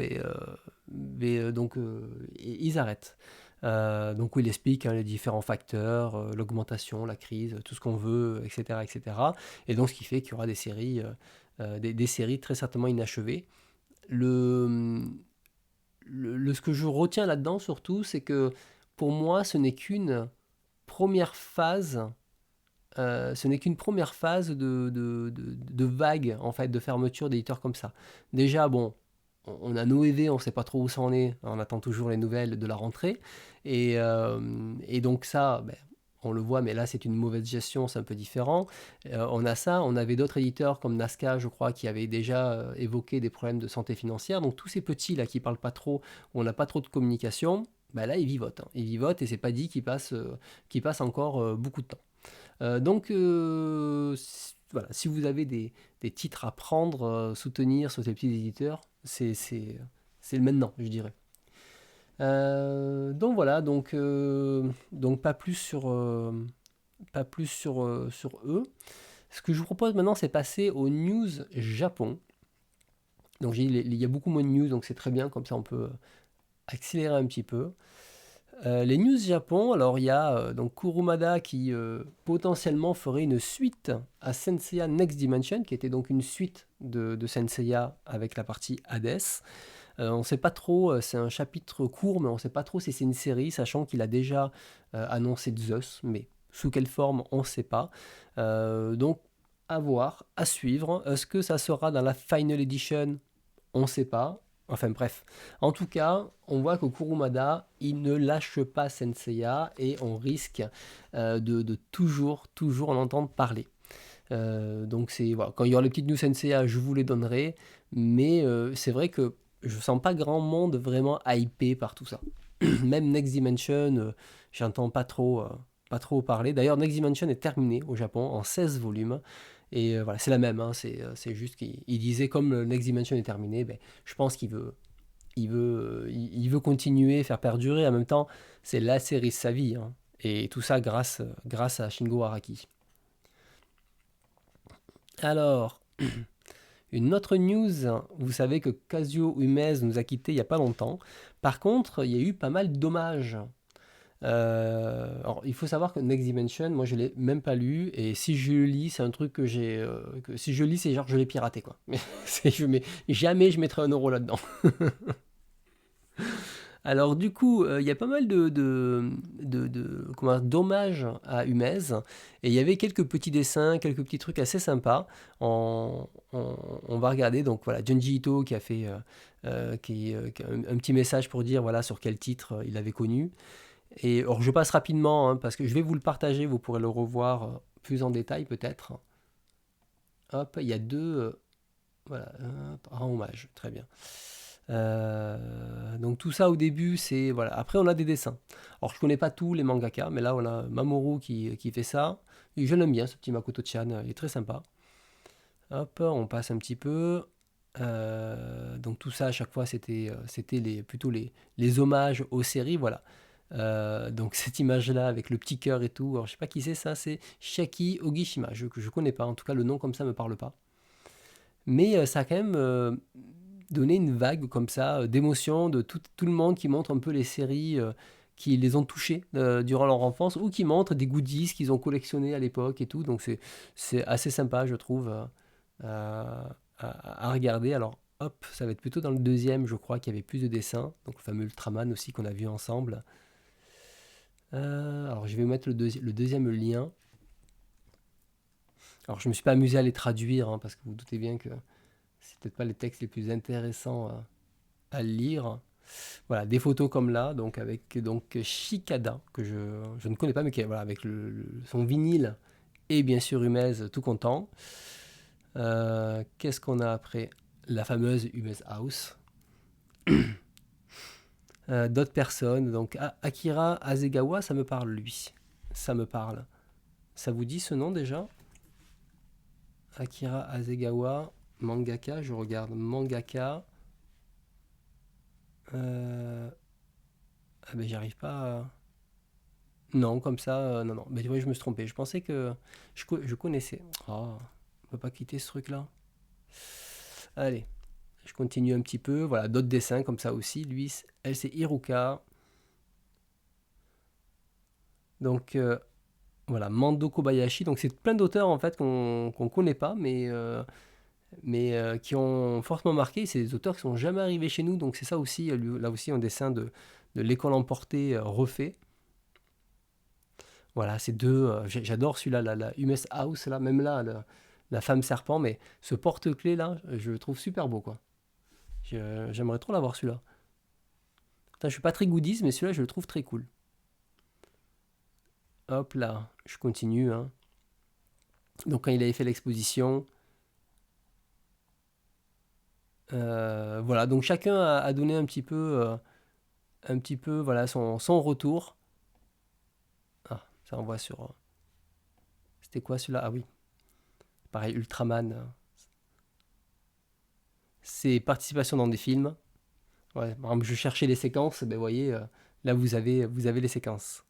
ils arrêtent. Donc, où il explique hein, les différents facteurs, l'augmentation, la crise, tout ce qu'on veut, etc., etc. Et donc, ce qui fait qu'il y aura des séries, des séries très certainement inachevées. Ce que je retiens là-dedans, surtout, c'est que pour moi, ce n'est qu'une première phase de vague, en fait, de fermeture d'éditeurs comme ça. Déjà, bon, on a Noévé, on ne sait pas trop où ça en est, on attend toujours les nouvelles de la rentrée. Et donc ça, ben, on le voit, mais là c'est une mauvaise gestion, c'est un peu différent. On a ça, on avait d'autres éditeurs comme Nazca, je crois, qui avaient déjà évoqué des problèmes de santé financière. Donc tous ces petits là qui parlent pas trop, où on n'a pas trop de communication, ben là ils vivotent. Hein. Ils vivotent et c'est pas dit qu'ils passent encore beaucoup de temps. Voilà, si vous avez des titres à prendre, soutenir sur ces petits éditeurs, c'est le maintenant, je dirais. Donc voilà, donc pas plus sur eux. Ce que je vous propose maintenant, c'est passer aux news Japon. Donc il y a beaucoup moins de news, donc c'est très bien, comme ça on peut accélérer un petit peu. Les news Japon, alors il y a donc Kurumada qui potentiellement ferait une suite à Senseiya Next Dimension, qui était donc une suite de Senseiya avec la partie Hades. On ne sait pas trop, c'est un chapitre court, mais on ne sait pas trop si c'est une série, sachant qu'il a déjà annoncé Zeus, mais sous quelle forme, on ne sait pas. Donc à voir, à suivre. Est-ce que ça sera dans la Final Edition? On ne sait pas. Enfin bref. En tout cas, on voit que Kurumada, il ne lâche pas Senseiya et on risque de toujours en entendre parler. Donc voilà. Quand il y aura les petites news Senseiya, je vous les donnerai. Mais c'est vrai que je sens pas grand monde vraiment hypé par tout ça. Même Next Dimension, j'entends pas trop parler. D'ailleurs, Next Dimension est terminé au Japon en 16 volumes. Et voilà, c'est la même, hein, c'est juste qu'il disait comme le Next Dimension est terminé, ben, je pense il veut continuer, faire perdurer. En même temps, c'est la série de sa vie. Hein, et tout ça grâce à Shingo Araki. Alors, Une autre news, vous savez que Kazuo Umezu nous a quittés il n'y a pas longtemps. Par contre, il y a eu pas mal d'hommages. Alors, il faut savoir que Next Dimension, moi je l'ai même pas lu, et si je le lis, c'est un truc que si je lis, c'est genre je l'ai piraté quoi. Mais, jamais je mettrai 1 euro là-dedans. Alors du coup, il y a pas mal d'hommages à Umez, et il y avait quelques petits dessins, quelques petits trucs assez sympas. On va regarder, donc voilà, Junji Ito qui a fait qui a un petit message pour dire voilà sur quel titre il avait connu. Et alors je passe rapidement, hein, parce que je vais vous le partager, vous pourrez le revoir plus en détail peut-être. Hop, il y a deux, voilà, en hommage, très bien. Donc tout ça au début, c'est voilà. Après on a des dessins. Alors je connais pas tous les mangaka, mais là on a Mamoru qui fait ça. Et je l'aime bien ce petit Makoto-chan, il est très sympa. Hop, on passe un petit peu. Donc tout ça à chaque fois c'était plutôt les hommages aux séries, voilà. Donc cette image-là avec le petit cœur et tout, alors je sais pas qui c'est ça, c'est Shaki Ogishima, je connais pas, en tout cas le nom comme ça me parle pas. Mais ça a quand même donné une vague comme ça d'émotion de tout le monde qui montre un peu les séries qui les ont touchés durant leur enfance ou qui montrent des goodies qu'ils ont collectionnés à l'époque et tout. Donc c'est assez sympa, je trouve, à regarder. Alors hop, ça va être plutôt dans le deuxième, je crois, qu'il y avait plus de dessins. Donc le fameux Ultraman aussi qu'on a vu ensemble. Alors je vais mettre le deuxième lien. Alors je me suis pas amusé à les traduire, hein, parce que vous vous doutez bien que c'est peut-être pas les textes les plus intéressants à lire. Voilà, des photos comme là, donc avec donc Shikada, que je ne connais pas, mais qui est voilà, avec son vinyle et bien sûr Umez, tout content. Qu'est-ce qu'on a après? La fameuse Umez House. D'autres personnes, donc Akira Hasegawa, ça me parle lui. Ça me parle. Ça vous dit ce nom déjà? Akira Hasegawa, mangaka, je regarde mangaka. Ah ben j'arrive pas à... Non, comme ça, non, non. Mais oui, je me suis trompé. Je pensais que je connaissais. Oh, on peut pas quitter ce truc-là. Allez, je continue un petit peu. Voilà, d'autres dessins comme ça aussi. Lui, elle, c'est Iruka. Donc, voilà, Mando Kobayashi. Donc, c'est plein d'auteurs, en fait, qu'on connaît pas, mais qui ont fortement marqué. C'est des auteurs qui sont jamais arrivés chez nous. Donc, c'est ça aussi, là aussi, un dessin de l'école emportée refait. Voilà, ces deux, j'adore celui-là, la Humes House, là, même là, la femme serpent, mais ce porte-clés là, je le trouve super beau, quoi. J'aimerais trop l'avoir celui-là. Putain, je suis pas très goodies, mais celui-là, je le trouve très cool. Hop là, je continue, hein. Donc quand il avait fait l'exposition, voilà, donc chacun a donné un petit peu, voilà, son retour. Ah, ça envoie sur... C'était quoi celui-là? Ah oui, pareil, Ultraman. C'est participation dans des films. Ouais, par exemple, je cherchais les séquences, ben vous voyez, là vous avez les séquences.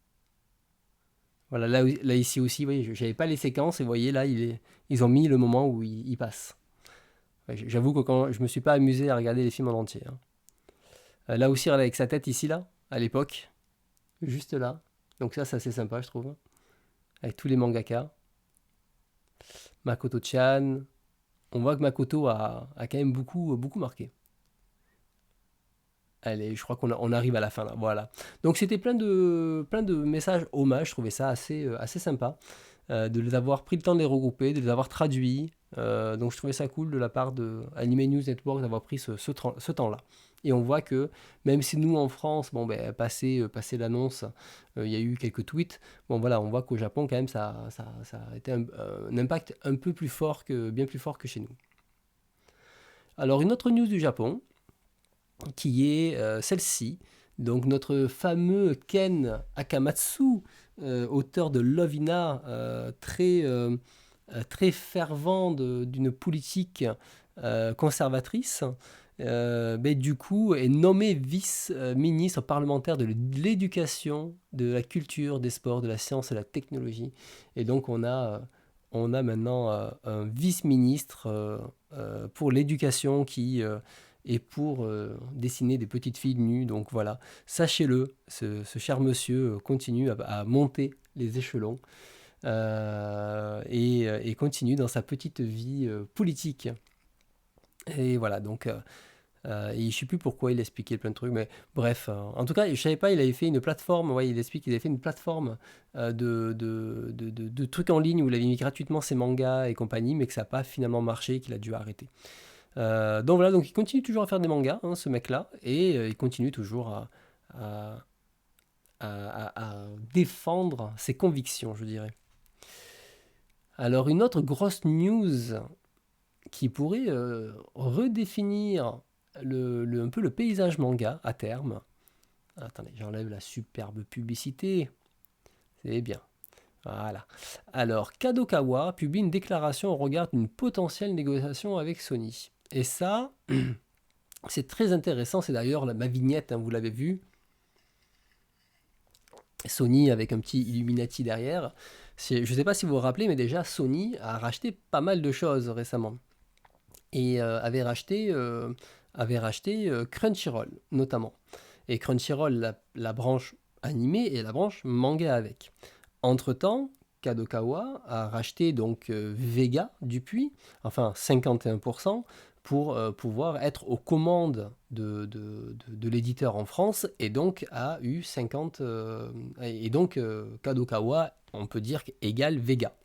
Voilà, là ici aussi, vous voyez, j'avais pas les séquences et vous voyez là, ils ont mis le moment où il passe. Ouais, j'avoue que quand je me suis pas amusé à regarder les films en entier, hein. Là aussi, regarde, avec sa tête ici là, à l'époque, juste là. Donc ça c'est sympa, je trouve. Avec tous les mangaka, Makoto-chan. On voit que Makoto a quand même beaucoup marqué. Allez, je crois on arrive à la fin là. Voilà. Donc c'était plein de messages hommages. Je trouvais ça assez sympa de les avoir pris le temps de les regrouper, de les avoir traduits. Donc je trouvais ça cool de la part de Anime News Network d'avoir pris ce temps-là. Et on voit que même si nous en France, bon ben passé l'annonce, il y a eu quelques tweets. Bon voilà, on voit qu'au Japon quand même ça a été un impact un peu plus fort bien plus fort que chez nous. Alors une autre news du Japon, qui est celle-ci. Donc notre fameux Ken Akamatsu, auteur de Lovina, très fervent d'une politique conservatrice, mais du coup est nommé vice-ministre parlementaire de l'éducation, de la culture, des sports, de la science et de la technologie. Et donc on a maintenant un vice-ministre pour l'éducation qui est pour dessiner des petites filles nues. Donc voilà, sachez-le, ce cher monsieur continue à monter les échelons et continue dans sa petite vie politique. Et voilà, donc et je ne sais plus pourquoi il expliquait plein de trucs, mais bref. En tout cas, je ne savais pas, il avait fait une plateforme, ouais, il explique qu'il avait fait une plateforme de trucs en ligne où il avait mis gratuitement ses mangas et compagnie, mais que ça n'a pas finalement marché et qu'il a dû arrêter. Donc voilà, donc il continue toujours à faire des mangas, hein, ce mec-là, et il continue toujours à, à défendre ses convictions, je dirais. Alors une autre grosse news qui pourrait redéfinir un peu le paysage manga à terme. Attendez, j'enlève la superbe publicité. C'est bien. Voilà. Alors, Kadokawa publie une déclaration au regard d'une potentielle négociation avec Sony. Et ça, c'est très intéressant. C'est d'ailleurs ma vignette, hein, vous l'avez vu. Sony avec un petit Illuminati derrière. Je ne sais pas si vous vous rappelez, mais déjà, Sony a racheté pas mal de choses récemment. Et avait racheté Crunchyroll, notamment. Et Crunchyroll, la branche animée et la branche manga avec. Entre-temps, Kadokawa a racheté donc Vega Dupuis, enfin 51%, pour pouvoir être aux commandes de l'éditeur en France, et donc a eu 50... et donc Kadokawa, on peut dire, égale Vega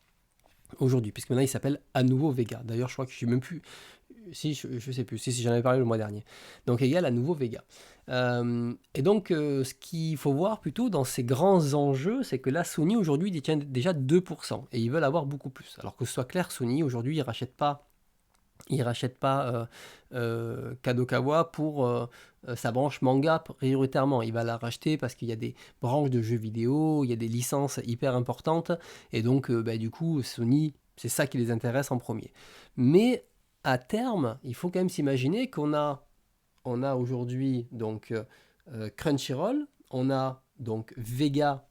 aujourd'hui, puisque maintenant il s'appelle à nouveau Vega. D'ailleurs, je crois que je suis même plus... Si, je sais plus, si j'en avais parlé le mois dernier. Donc égal à nouveau Vega. Et donc, ce qu'il faut voir plutôt dans ces grands enjeux, c'est que là, Sony aujourd'hui détient déjà 2%, et ils veulent avoir beaucoup plus. Alors que ce soit clair, Sony aujourd'hui, il rachète pas Kadokawa pour sa branche manga prioritairement. Il va la racheter parce qu'il y a des branches de jeux vidéo, il y a des licences hyper importantes, et donc du coup, Sony, c'est ça qui les intéresse en premier. Mais à terme, il faut quand même s'imaginer on a aujourd'hui donc Crunchyroll, on a donc Vega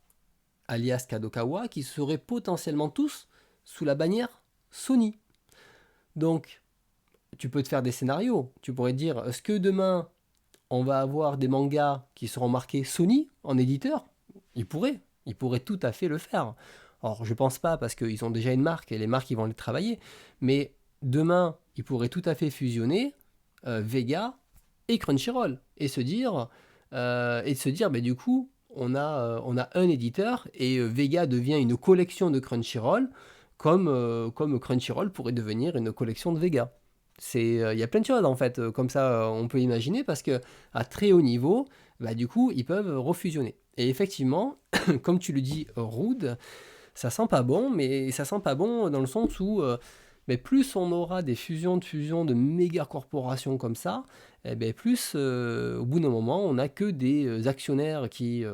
alias Kadokawa qui seraient potentiellement tous sous la bannière Sony. Donc tu peux te faire des scénarios. Tu pourrais te dire, est-ce que demain on va avoir des mangas qui seront marqués Sony en éditeur? Ils pourraient tout à fait le faire. Alors je pense pas parce qu'ils ont déjà une marque et les marques ils vont les travailler, mais demain ils pourraient tout à fait fusionner Vega et Crunchyroll et se dire bah, du coup on a un éditeur et Vega devient une collection de Crunchyroll comme Crunchyroll pourrait devenir une collection de Vega. Il y a plein de choses en fait comme ça on peut imaginer parce que à très haut niveau bah, du coup ils peuvent refusionner et effectivement comme tu le dis Rude, ça sent pas bon, mais ça sent pas bon dans le sens où mais plus on aura des fusions de méga corporations comme ça, plus au bout d'un moment on n'a que des actionnaires qui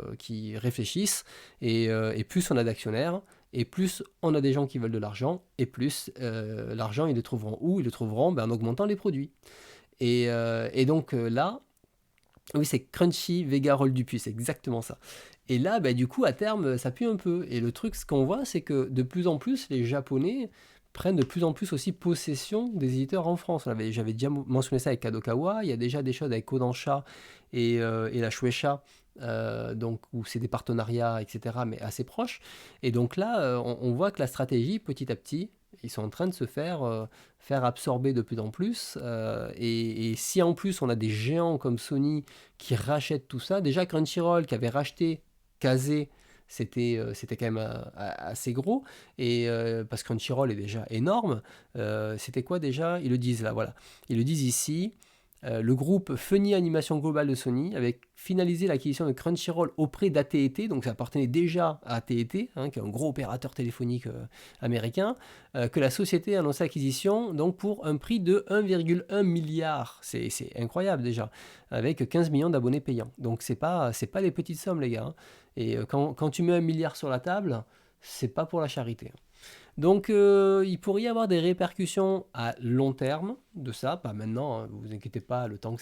réfléchissent et plus on a d'actionnaires et plus on a des gens qui veulent de l'argent et plus l'argent ils le trouveront où? Ils le trouveront en augmentant les produits. Et donc là, oui, c'est Crunchy Vega Roll Dupuis, c'est exactement ça. Et là, du coup, à terme, ça pue un peu. Et le truc, ce qu'on voit, c'est que de plus en plus, les Japonais prennent de plus en plus aussi possession des éditeurs en France. J'avais déjà mentionné ça avec Kadokawa, il y a déjà des choses avec Kodansha et la Shueisha, donc, où c'est des partenariats, etc., mais assez proches. Et donc là, on voit que la stratégie, petit à petit, ils sont en train de se faire absorber de plus en plus. Et si en plus on a des géants comme Sony qui rachètent tout ça, déjà Crunchyroll qui avait racheté Kazé, c'était quand même assez gros, et parce que Crunchyroll est déjà énorme. C'était quoi déjà? Ils le disent là, voilà. Ils le disent ici. Le groupe Funny Animation Global de Sony avait finalisé l'acquisition de Crunchyroll auprès d'AT&T, donc ça appartenait déjà à AT&T, hein, qui est un gros opérateur téléphonique américain, que la société a annoncé l'acquisition donc pour un prix de 1,1 milliard. C'est incroyable déjà, avec 15 millions d'abonnés payants. Donc c'est pas les petites sommes les gars. Hein. Et quand tu mets 1 milliard sur la table, c'est pas pour la charité. Donc il pourrait y avoir des répercussions à long terme de ça, pas maintenant, hein, vous inquiétez pas, le temps que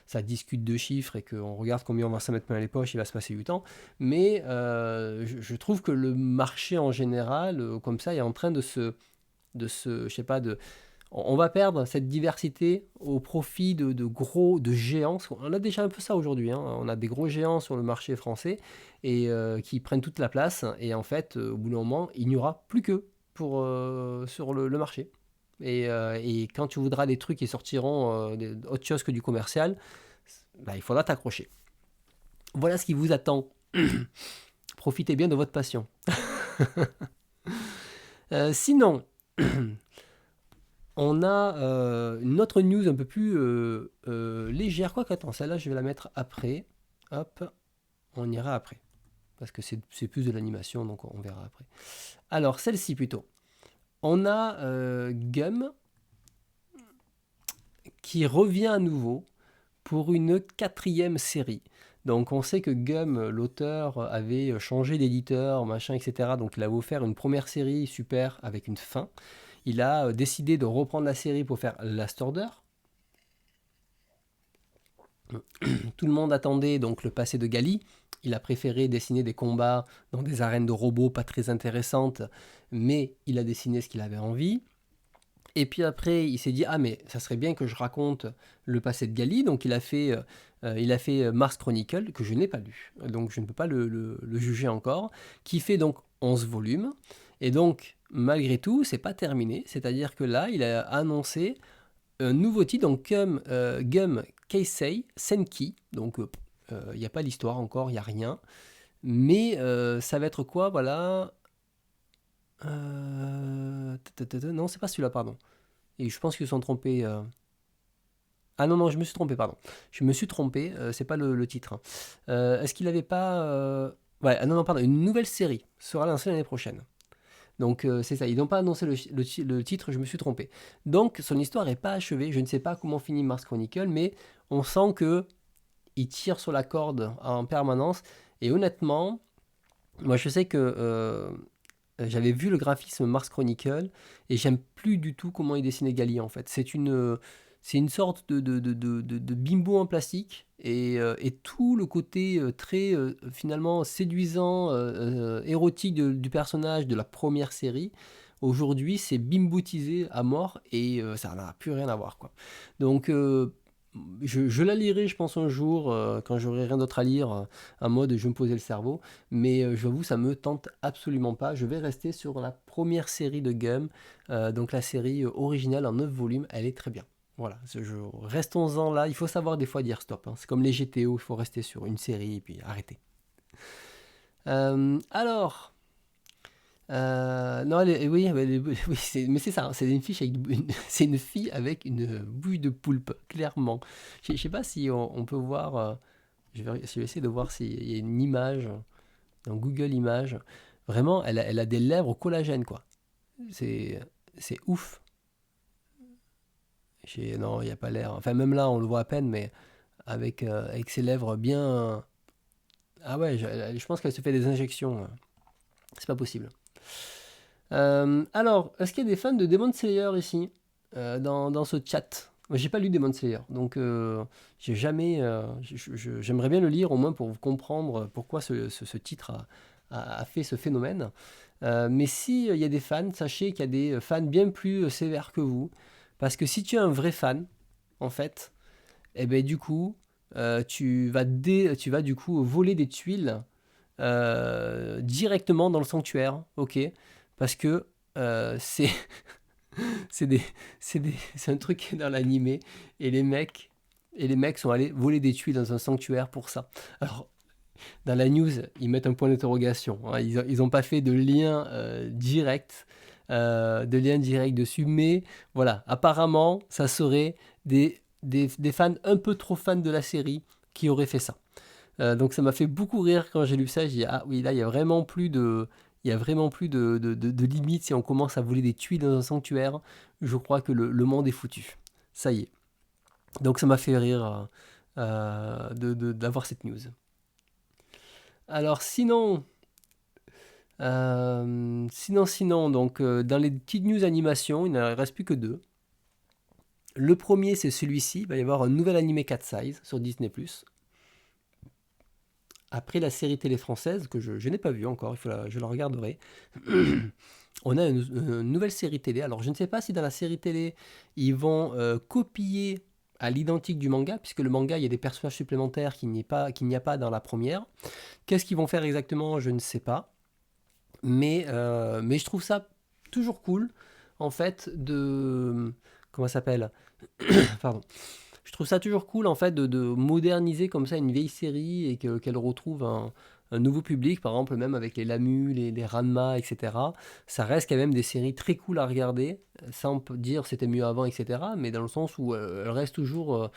ça discute de chiffres et qu'on regarde combien on va s'en mettre plein les poches, il va se passer 8 ans, mais je trouve que le marché en général, comme ça, est en train de je sais pas, on va perdre cette diversité au profit de géants. On a déjà un peu ça aujourd'hui, hein. On a des gros géants sur le marché français et qui prennent toute la place. Et en fait, au bout d'un moment, il n'y aura plus qu'eux sur le marché. Et quand tu voudras des trucs qui sortiront autre chose que du commercial, bah, il faudra t'accrocher. Voilà ce qui vous attend. Profitez bien de votre passion. Sinon, on a une autre news un peu plus légère. Quoique, attends, celle-là, je vais la mettre après. Hop, on ira après. Parce que c'est plus de l'animation, donc on verra après. Alors, celle-ci plutôt. On a Gum qui revient à nouveau pour une 4e série. Donc on sait que Gum, l'auteur, avait changé d'éditeur, machin, etc. Donc il a offert une première série super avec une fin. Il a décidé de reprendre la série pour faire Last Order. Tout le monde attendait donc le passé de Gali. Il a préféré dessiner des combats dans des arènes de robots pas très intéressantes, mais il a dessiné ce qu'il avait envie. Et puis après, il s'est dit, ah mais ça serait bien que je raconte le passé de Gali. Donc il a fait Mars Chronicle, que je n'ai pas lu. Donc je ne peux pas le juger encore. Qui fait donc 11 volumes. Et donc, malgré tout, c'est pas terminé. C'est-à-dire que là, il a annoncé un nouveau titre, donc Gum Keisei Senki. Donc il n'y a pas l'histoire encore, il n'y a rien. Mais ça va être quoi, voilà. Non, c'est pas celui-là, pardon. Et je pense qu'ils se sont trompés. Ah non, je me suis trompé, pardon. Je me suis trompé, c'est pas le titre, hein. Est-ce qu'il n'avait pas. Ouais, ah non, pardon, une nouvelle série sera lancée l'année prochaine. Donc c'est ça, ils n'ont pas annoncé le titre, je me suis trompé. Donc son histoire n'est pas achevée, je ne sais pas comment finit Mars Chronicle, mais on sent que il tire sur la corde en permanence. Et honnêtement, moi je sais que j'avais vu le graphisme Mars Chronicle et j'aime plus du tout comment il dessinait Gali en fait. C'est une sorte de bimbo en plastique et tout le côté très finalement séduisant, érotique du personnage de la première série. Aujourd'hui, c'est bimbotisé à mort et ça n'a plus rien à voir quoi. Donc je la lirai, je pense, un jour, quand j'aurai rien d'autre à lire, en mode je vais me poser le cerveau. Mais je vous, ça me tente absolument pas. Je vais rester sur la première série de Gum, donc la série originale en 9 volumes. Elle est très bien. Voilà, restons-en là. Il faut savoir des fois dire stop, hein. C'est comme les GTO, il faut rester sur une série et puis arrêter. Alors, non, oui, oui, mais c'est ça, hein, c'est une fiche avec c'est une fille avec une bouille de poulpe, clairement. Je sais pas si on peut voir, je vais essayer de voir s'il y a une image dans Google Images. Vraiment, elle a des lèvres au collagène, quoi. C'est, c'est ouf. Non, il n'y a pas l'air. Enfin, même là, on le voit à peine, mais avec ses lèvres bien. Ah ouais, je pense qu'elle se fait des injections. C'est pas possible. Alors, est-ce qu'il y a des fans de Demon Slayer ici, dans ce chat? Moi, j'ai pas lu Demon Slayer, donc j'ai jamais. J'aimerais bien le lire au moins pour comprendre pourquoi ce titre a fait ce phénomène. Mais si il y a des fans, sachez qu'il y a des fans bien plus sévères que vous, parce que si tu es un vrai fan, en fait, et ben du coup, tu vas du coup voler des tuiles directement dans le sanctuaire, ok? Parce que c'est c'est des, c'est un truc qui est dans l'animé et les mecs sont allés voler des tuiles dans un sanctuaire pour ça. Alors dans la news, ils mettent un point d'interrogation, hein. Ils ont pas fait de lien direct dessus, mais voilà, apparemment, ça serait des fans un peu trop fans de la série qui auraient fait ça. Donc ça m'a fait beaucoup rire quand j'ai lu ça. J'ai dit, ah oui, là, il y a vraiment plus de limites. Si on commence à voler des tuiles dans un sanctuaire, je crois que le monde est foutu. Ça y est. Donc ça m'a fait rire d'avoir cette news. Alors sinon, donc dans les petites news animation, il ne reste plus que deux. Le premier, c'est celui-ci. Il va y avoir un nouvel animé Cat Size sur Disney+. Après la série télé française, que je n'ai pas vue encore, je la regarderai. on a une nouvelle série télé. Alors, je ne sais pas si dans la série télé, ils vont copier à l'identique du manga, puisque le manga, il y a des personnages supplémentaires qu'il n'y a pas dans la première. Qu'est-ce qu'ils vont faire exactement? Je ne sais pas. Mais je trouve ça toujours cool, en fait, de... Comment ça s'appelle? Pardon. Je trouve ça toujours cool en fait de moderniser comme ça une vieille série et qu'elle retrouve un nouveau public, par exemple même avec les Lamu, les Ranma, etc. Ça reste quand même des séries très cool à regarder, sans dire c'était mieux avant, etc. Mais dans le sens où elles restent toujours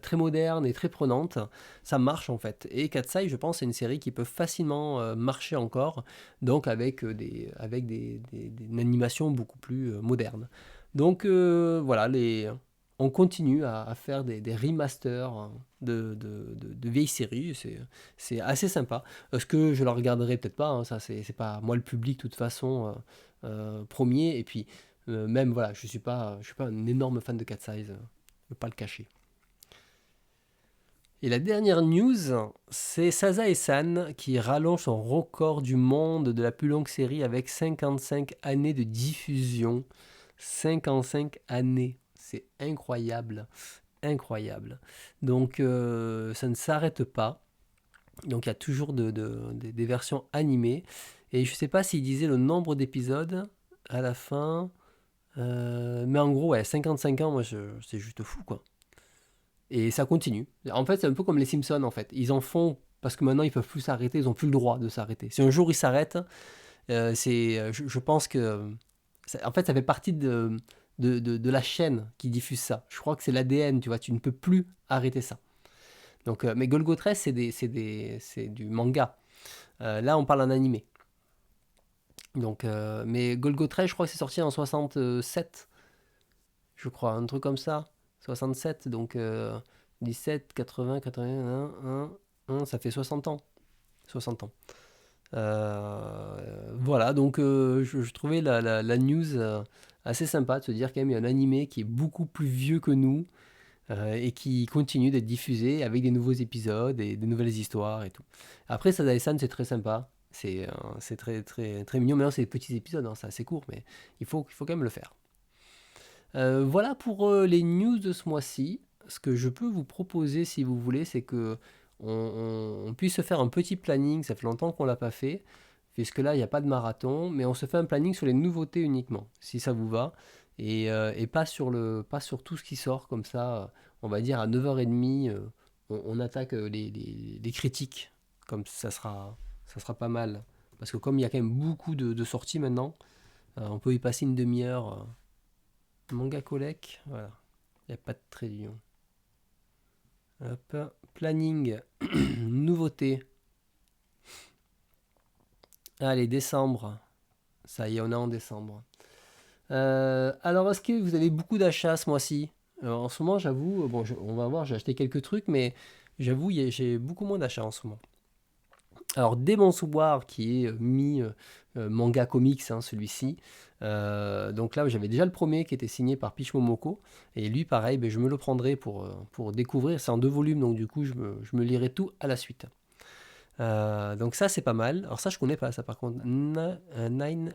très modernes et très prenantes, ça marche en fait. Et Katsai, je pense, c'est une série qui peut facilement marcher encore, donc une animation beaucoup plus moderne. Donc voilà, on continue à faire des remasters hein, de vieilles séries. C'est assez sympa. Est-ce que je la regarderai? Peut-être pas. Hein, ça, c'est pas moi le public, de toute façon, premier. Et puis, même, voilà, je suis pas un énorme fan de Cat Size. Je ne veux pas le cacher. Et la dernière news, c'est Sazae-san qui rallonge son record du monde de la plus longue série avec 55 années de diffusion. 55 années. C'est incroyable. Incroyable. Donc ça ne s'arrête pas. Donc il y a toujours des versions animées. Et je ne sais pas s'il disait le nombre d'épisodes à la fin. Mais en gros, ouais, 55 ans, moi, c'est juste fou, quoi. Et ça continue. En fait, c'est un peu comme les Simpsons, en fait. Ils en font parce que maintenant, ils peuvent plus s'arrêter. Ils n'ont plus le droit de s'arrêter. Si un jour ils s'arrêtent, je pense que... En fait, ça fait partie de la chaîne qui diffuse ça. Je crois que c'est l'ADN, tu vois. Tu ne peux plus arrêter ça. Donc, mais Golgotress, c'est du manga. Là, on parle en animé. Donc, mais Golgotress, je crois que c'est sorti en 67, je crois, un truc comme ça. 67, donc 17, 80, 81, 1, ça fait 60 ans. 60 ans. Voilà, donc je trouvais la news assez sympa de se dire quand même il y a un animé qui est beaucoup plus vieux que nous et qui continue d'être diffusé avec des nouveaux épisodes et des nouvelles histoires et tout. Après, Sadae-san, c'est très sympa. C'est très, très, très mignon. Maintenant, c'est des petits épisodes, hein, c'est assez court, mais il faut quand même le faire. Voilà pour les news de ce mois-ci. Ce que je peux vous proposer, si vous voulez, c'est que on puisse se faire un petit planning. Ça fait longtemps qu'on l'a pas fait, puisque là, il n'y a pas de marathon, mais on se fait un planning sur les nouveautés uniquement, si ça vous va, et pas sur tout ce qui sort comme ça. On va dire à 9h30, on attaque les critiques, comme ça sera pas mal. Parce que comme il y a quand même beaucoup de sorties maintenant, on peut y passer une demi-heure. Manga Collect, voilà. Il n'y a pas de trillion. Hop. Planning, nouveauté. Allez, décembre. Ça y est, on est en décembre. Alors, est-ce que vous avez beaucoup d'achats ce mois-ci? En ce moment, j'avoue, bon, on va voir, j'ai acheté quelques trucs, mais j'avoue, j'ai beaucoup moins d'achats en ce moment. Alors, Demon Soir, qui est manga comics, hein, celui-ci. Donc là, j'avais déjà le premier qui était signé par Peach Momoko. Et lui, pareil, ben, je me le prendrai pour découvrir. C'est en 2 volumes, donc du coup, je me lirai tout à la suite. Donc ça, c'est pas mal. Alors ça, je connais pas ça, par contre. Nine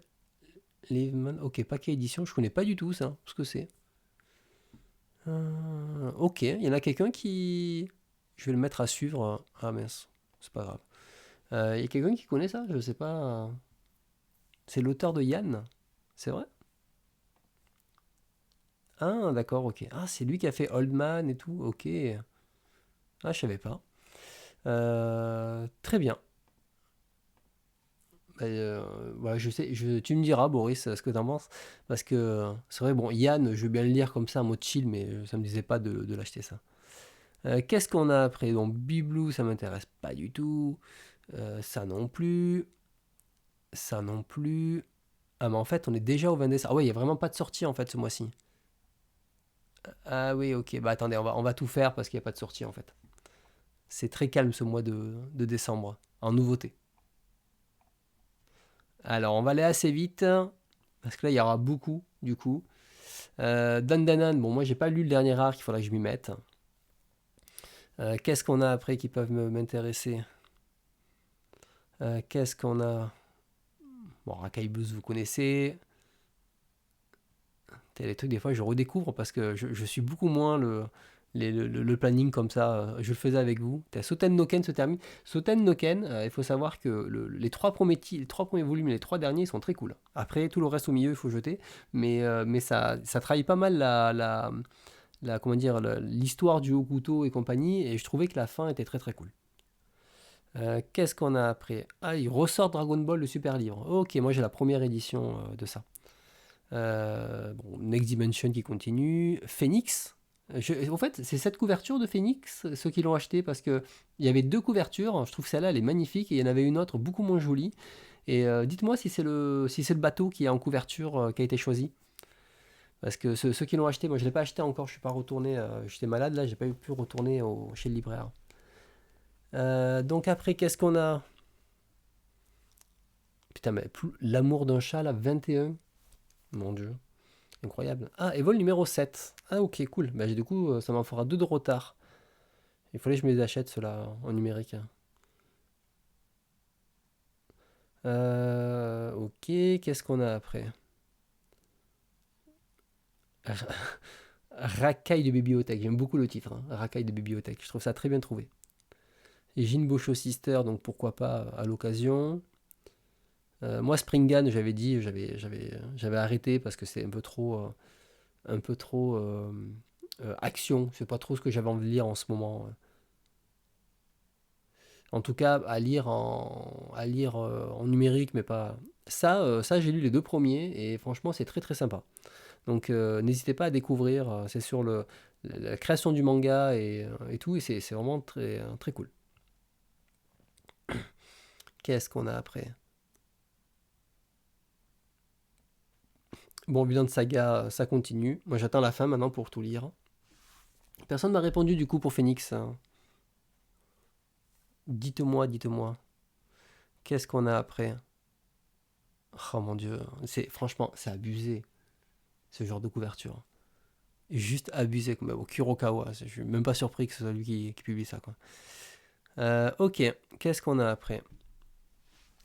Liveman. Ok, paquet édition, je connais pas du tout ça. Ce que c'est. Ok, il y en a quelqu'un qui... Je vais le mettre à suivre. Ah mince, c'est pas grave. Il y a quelqu'un qui connaît ça? Je sais pas. C'est l'auteur de Yann? C'est vrai? Ah, d'accord, ok. Ah, c'est lui qui a fait Old Man et tout, ok. Ah, je savais pas. Très bien. Bah, voilà, tu me diras, Boris, ce que t'en penses. Parce que c'est vrai, bon, Yann, je veux bien le lire comme ça en mode chill, mais ça me disait pas de l'acheter ça. Qu'est-ce qu'on a après? Donc, Biblou, ça m'intéresse pas du tout. Ça non plus. Ça non plus. Ah, mais en fait, on est déjà au 20 décembre. Ah, ouais, il y a vraiment pas de sortie en fait ce mois-ci. Ah, oui, ok. Bah, attendez, on va tout faire parce qu'il n'y a pas de sortie en fait. C'est très calme ce mois de décembre, en nouveauté. Alors, on va aller assez vite, parce que là, il y aura beaucoup, du coup. Dandanan, bon, moi, j'ai pas lu le dernier arc, il faudra que je m'y mette. Qu'est-ce qu'on a après qui peuvent m'intéresser? Qu'est-ce qu'on a? Bon, Rakai Blues, vous connaissez. Les trucs, des fois, je redécouvre parce que je suis beaucoup moins le planning comme ça. Je le faisais avec vous. Soten no Ken se termine. Soten no Ken, il faut savoir que les trois premiers volumes et les trois derniers sont très cool. Après, tout le reste au milieu, il faut jeter. Mais ça trahit pas mal comment dire, l'histoire du haut couteau et compagnie. Et je trouvais que la fin était très très cool. Qu'est-ce qu'on a après? Ah, il ressort Dragon Ball, le super livre. Ok, moi j'ai la première édition de ça. Bon, Next Dimension qui continue. Phoenix. En fait, c'est cette couverture de Phoenix, ceux qui l'ont acheté, parce que il y avait deux couvertures. Je trouve que celle-là, elle est magnifique, et il y en avait une autre beaucoup moins jolie. Et dites-moi si c'est le bateau qui est en couverture qui a été choisi. Parce que ceux qui l'ont acheté, moi je ne l'ai pas acheté encore, je suis pas retourné. J'étais malade là, j'ai pas pu retourner chez le libraire. Donc après, qu'est-ce qu'on a? Putain, mais l'amour d'un chat là, 21. Mon dieu. Incroyable. Ah, et vol numéro 7. Ah, ok, cool. Bah, du coup, ça m'en fera deux de retard. Il fallait que je me les achète, ceux-là, en numérique. Ok, qu'est-ce qu'on a après? Racaille de bibliothèque. J'aime beaucoup le titre, hein. Racaille de bibliothèque. Je trouve ça très bien trouvé. Et Jinbosho Sister, donc pourquoi pas à l'occasion. Moi, Springan, j'avais dit, j'avais arrêté parce que c'est un peu trop action. C'est pas trop ce que j'avais envie de lire en ce moment. En tout cas, à lire en numérique, mais pas. Ça, j'ai lu les deux premiers et franchement, c'est très très sympa. Donc, n'hésitez pas à découvrir. C'est sur la création du manga et tout, et c'est vraiment très très cool. Qu'est-ce qu'on a après? Bon, Vinland Saga, ça continue. Moi, j'attends la fin maintenant pour tout lire. Personne m'a répondu du coup pour Phoenix, hein. Dites-moi, dites-moi. Qu'est-ce qu'on a après? Oh mon dieu, franchement, c'est abusé ce genre de couverture. Juste abusé comme au Kurokawa. Je suis même pas surpris que ce soit lui qui publie ça, quoi. Ok, qu'est-ce qu'on a après?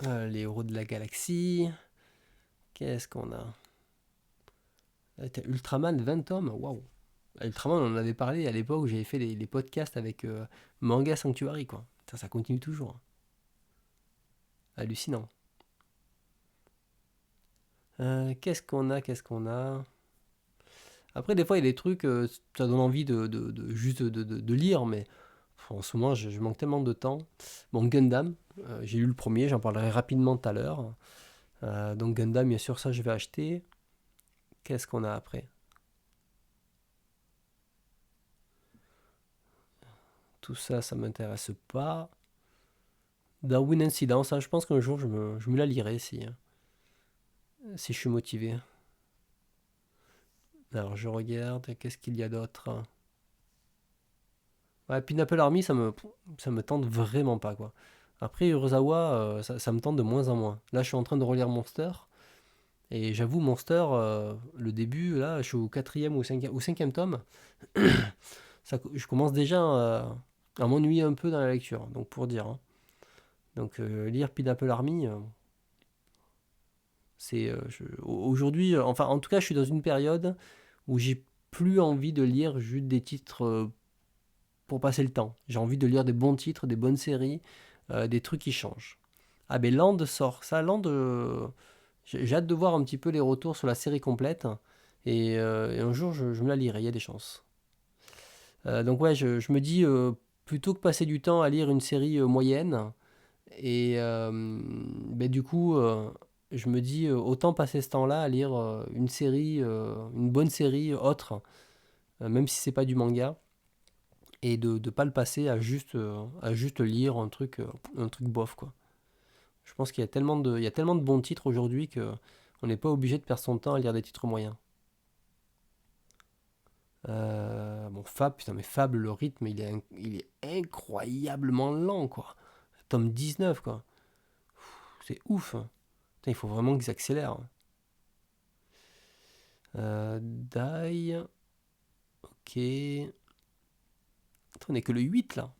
Les héros de la galaxie. Qu'est-ce qu'on a? T'as Ultraman 20 tomes. Waouh. Ultraman, on en avait parlé à l'époque où j'avais fait les podcasts avec Manga Sanctuary, quoi. Ça continue toujours. Hallucinant. Qu'est-ce qu'on a? Qu'est-ce qu'on a? Après, des fois, il y a des trucs, ça donne envie juste de lire, mais en ce moment, je manque tellement de temps. Bon, Gundam, j'ai lu le premier, j'en parlerai rapidement tout à l'heure. Donc Gundam, bien sûr, ça, je vais acheter. Qu'est-ce qu'on a après? Tout ça, ça m'intéresse pas. Darwin Incident, ça, je pense qu'un jour, je me la lirai si je suis motivé. Alors, je regarde, qu'est-ce qu'il y a d'autre? Ouais, Pineapple Army, ça me tente vraiment pas, quoi. Après, Urasawa, ça me tente de moins en moins. Là, je suis en train de relire Monster. Et j'avoue, Monster, le début, là, je suis au quatrième ou cinquième tome. Je commence déjà à m'ennuyer un peu dans la lecture, donc pour dire, hein. Donc, lire Pineapple Army, aujourd'hui, enfin, en tout cas, je suis dans une période où j'ai plus envie de lire juste des titres pour passer le temps. J'ai envie de lire des bons titres, des bonnes séries, des trucs qui changent. Ah ben Land sort. Ça, Land, j'ai hâte de voir un petit peu les retours sur la série complète. Et un jour, je me la lirai, il y a des chances. Donc ouais, je me dis, plutôt que passer du temps à lire une série moyenne, et ben du coup, je me dis, autant passer ce temps-là à lire une série, une bonne série autre, même si c'est pas du manga, et de ne pas le passer à juste lire un truc bof, quoi. Je pense qu'il y a tellement de bons titres aujourd'hui que on n'est pas obligé de perdre son temps à lire des titres moyens. Bon, Fab, putain, mais Fab, le rythme, il est incroyablement lent, quoi. Tome 19, quoi. C'est ouf, hein. Putain, il faut vraiment qu'ils accélèrent. Die, ok. Attends, on n'est que le 8 là.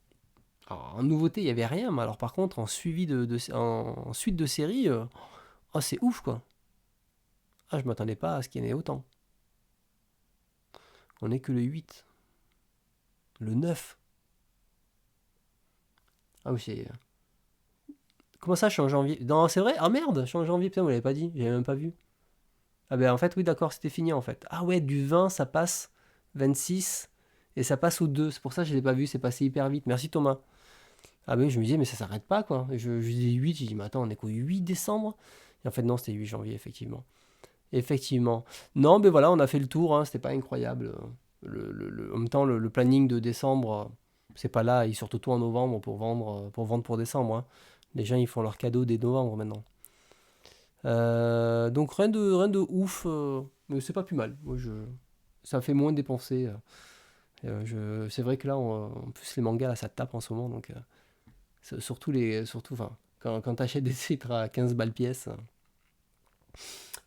Alors, en nouveauté, il n'y avait rien, mais alors par contre, en suite de série, oh, c'est ouf, quoi. Ah, je m'attendais pas à ce qu'il y en ait autant. On est que le 8. Le 9. Ah oui, c'est... Comment ça, je suis en janvier? Non, c'est vrai? Ah merde, je suis en janvier, putain, vous l'avez pas dit, j'avais même pas vu. Ah ben en fait, oui, d'accord, c'était fini en fait. Ah ouais, du 20, ça passe 26, et ça passe au 2. C'est pour ça que je l'ai pas vu, c'est passé hyper vite. Merci Thomas. Ah ben je me disais, mais ça s'arrête pas quoi. Je dis 8, j'ai dit, mais attends, on est qu'au 8 décembre? Et en fait, non, c'était 8 janvier, effectivement. Effectivement. Non, mais voilà, on a fait le tour, hein, c'était pas incroyable. En même temps, le planning de décembre, c'est pas là, ils sortent tout en novembre pour vendre pour décembre, hein. Les gens, ils font leurs cadeaux dès novembre maintenant. Donc rien de ouf, mais c'est pas plus mal. Ça fait moins dépenser. C'est vrai que là, en plus les mangas, là, ça tape en ce moment, donc surtout, enfin, quand t'achètes des titres à 15 balles pièce.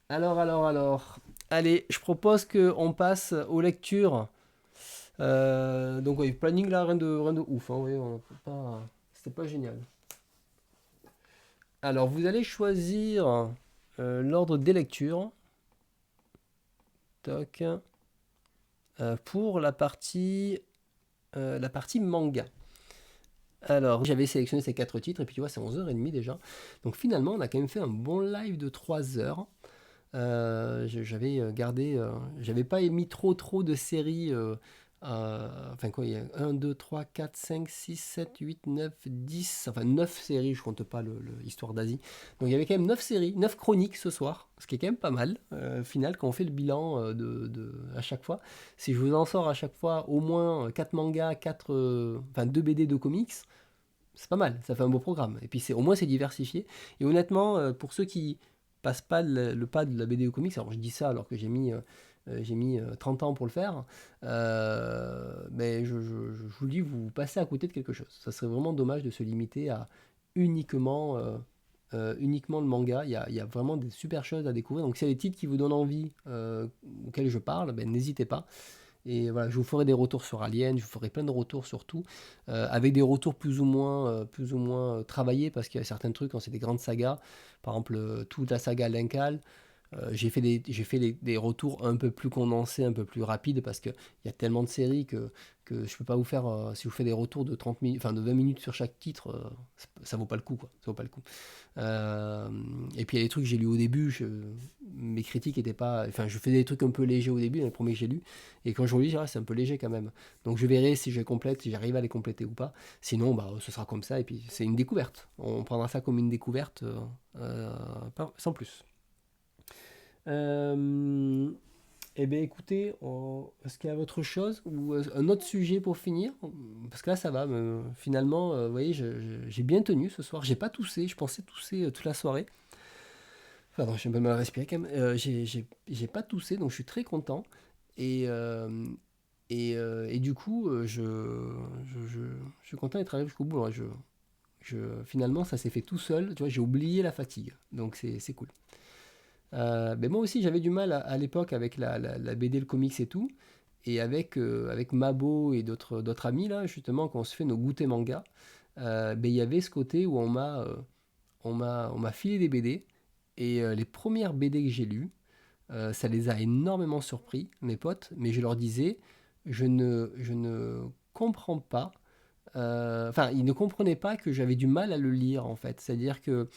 Alors. Allez, je propose qu'on passe aux lectures. Donc oui, planning là, rien de ouf, hein, oui, c'était pas génial. Alors vous allez choisir l'ordre des lectures. Toc. Pour la partie manga. Alors, j'avais sélectionné ces 4 titres, et puis tu vois, c'est 11h30 déjà. Donc finalement, on a quand même fait un bon live de 3 heures. J'avais gardé, j'avais pas émis trop de séries. Enfin quoi, il y a 1, 2, 3, 4, 5, 6, 7, 8, 9, 10, enfin 9 séries, je compte pas l'histoire d'Asie. Donc il y avait quand même 9 séries, 9 chroniques ce soir, ce qui est quand même pas mal. Au final, quand on fait le bilan à chaque fois, si je vous en sors à chaque fois au moins 4 mangas, 4, enfin 2 BD, 2 comics, c'est pas mal, ça fait un beau programme. Et puis au moins c'est diversifié. Et honnêtement, pour ceux qui passent pas le pas de la BD au comics, alors je dis ça alors que j'ai mis 30 ans pour le faire, mais je vous le dis, vous passez à côté de quelque chose. Ça serait vraiment dommage de se limiter à uniquement, uniquement le manga. Il y a vraiment des super choses à découvrir. Donc s'il y a des titres qui vous donnent envie, auxquels je parle, ben, n'hésitez pas. Et voilà, je vous ferai des retours sur Alien, je vous ferai plein de retours sur tout, avec des retours plus ou moins travaillés, parce qu'il y a certains trucs, quand c'est des grandes sagas, par exemple toute la saga Linkal, j'ai fait des retours un peu plus condensés, un peu plus rapides, parce qu'il y a tellement de séries que je peux pas vous faire, si je vous fais des retours de 30 minutes, enfin de 20 minutes sur chaque titre, ça vaut pas le coup, quoi. Ça vaut pas le coup. Euh, et puis il y a des trucs que j'ai lus au début, mes critiques étaient pas. Enfin, je faisais des trucs un peu légers au début, les premiers que j'ai lus, et quand je relis, ah, c'est un peu léger quand même. Donc je verrai si je complète, si j'arrive à les compléter ou pas. Sinon, bah, ce sera comme ça, et puis c'est une découverte. On prendra ça comme une découverte, sans plus. Euh, eh bien, écoutez, est-ce qu'il y a autre chose ou un autre sujet pour finir? Parce que là, ça va. Finalement, vous voyez, j'ai bien tenu ce soir. J'ai pas toussé. Je pensais tousser toute la soirée. Pardon, j'ai un peu mal respiré quand même. J'ai pas toussé, donc je suis très content. Et, et du coup, je suis content d'être arrivé jusqu'au bout. Finalement, ça s'est fait tout seul. Tu vois, j'ai oublié la fatigue. Donc, c'est cool. Mais moi aussi, j'avais du mal à l'époque avec la BD, le comics et tout. Et avec Mabo et d'autres amis, là, justement, quand on se fait nos goûters manga, ben, il y avait ce côté où on m'a filé des BD. Et les premières BD que j'ai lues, ça les a énormément surpris, mes potes. Mais je leur disais, je ne comprends pas. Enfin, ils ne comprenaient pas que j'avais du mal à le lire, en fait. C'est-à-dire que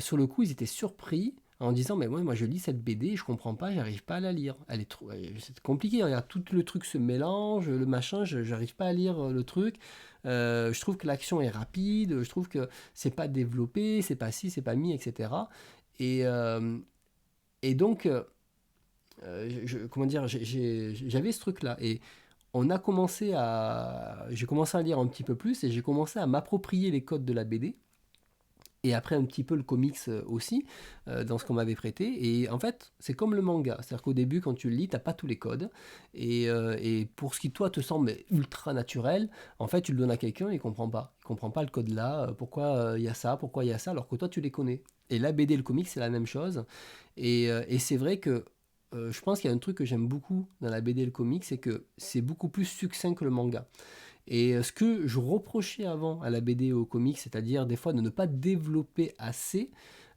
sur le coup, ils étaient surpris en disant, mais ouais, moi je lis cette BD et je comprends pas, j'arrive pas à la lire. C'est compliqué, regarde, tout le truc se mélange, le machin, j'arrive pas à lire le truc. Je trouve que l'action est rapide, je trouve que c'est pas développé, c'est pas ci, c'est pas mis, etc. Et, euh, et donc, comment dire, j'avais ce truc-là. Et j'ai commencé à lire un petit peu plus et j'ai commencé à m'approprier les codes de la BD et après un petit peu le comics aussi, dans ce qu'on m'avait prêté. Et en fait, c'est comme le manga. C'est-à-dire qu'au début, quand tu le lis, t'as pas tous les codes. Et pour ce qui, toi, te semble ultra naturel, en fait, tu le donnes à quelqu'un et il comprend pas. Il comprend pas le code là, pourquoi il y a ça, pourquoi il y a ça, alors que toi, tu les connais. Et la BD et le comics, c'est la même chose. Et c'est vrai que je pense qu'il y a un truc que j'aime beaucoup dans la BD et le comics, c'est que c'est beaucoup plus succinct que le manga. Et ce que je reprochais avant à la BD et au comics, c'est-à-dire des fois de ne pas développer assez,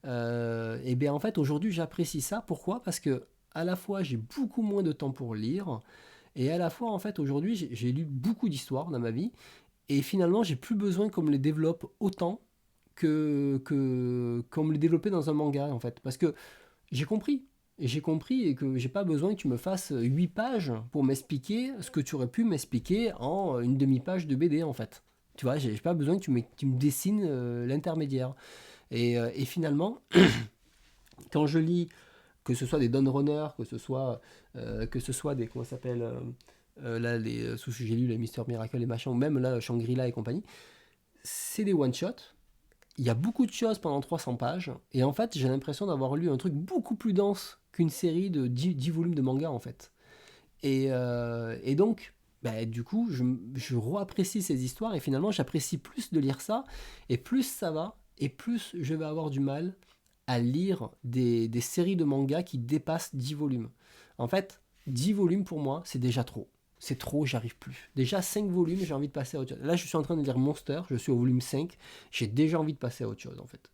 et bien en fait aujourd'hui j'apprécie ça. Pourquoi? Parce que à la fois j'ai beaucoup moins de temps pour lire, Et à la fois, en fait, aujourd'hui, j'ai lu beaucoup d'histoires dans ma vie, et finalement, j'ai plus besoin qu'on me les développe autant qu'on me les développait dans un manga, en fait. Parce que j'ai compris. Et j'ai compris et que j'ai pas besoin que tu me fasses 8 pages pour m'expliquer ce que tu aurais pu m'expliquer en une demi-page de BD, en fait. Tu vois, j'ai pas besoin que tu me dessines l'intermédiaire. Et finalement, quand je lis, que ce soit des Dawn Runner, que ce soit des, comment ça s'appelle, là, les sous j'ai lu les Mister Miracle et machin, ou même là, Shangri-La et compagnie, c'est des one-shots. Il y a beaucoup de choses pendant 300 pages, et en fait, j'ai l'impression d'avoir lu un truc beaucoup plus dense qu'une série de 10 volumes de manga, en fait. Et donc, bah, du coup, je réapprécie ces histoires, et finalement, j'apprécie plus de lire ça, et plus ça va, et plus je vais avoir du mal à lire des séries de mangas qui dépassent 10 volumes. En fait, 10 volumes pour moi, c'est déjà trop. C'est trop, j'arrive plus. Déjà 5 volumes, j'ai envie de passer à autre chose. Là, je suis en train de lire Monster, je suis au volume 5, j'ai déjà envie de passer à autre chose en fait.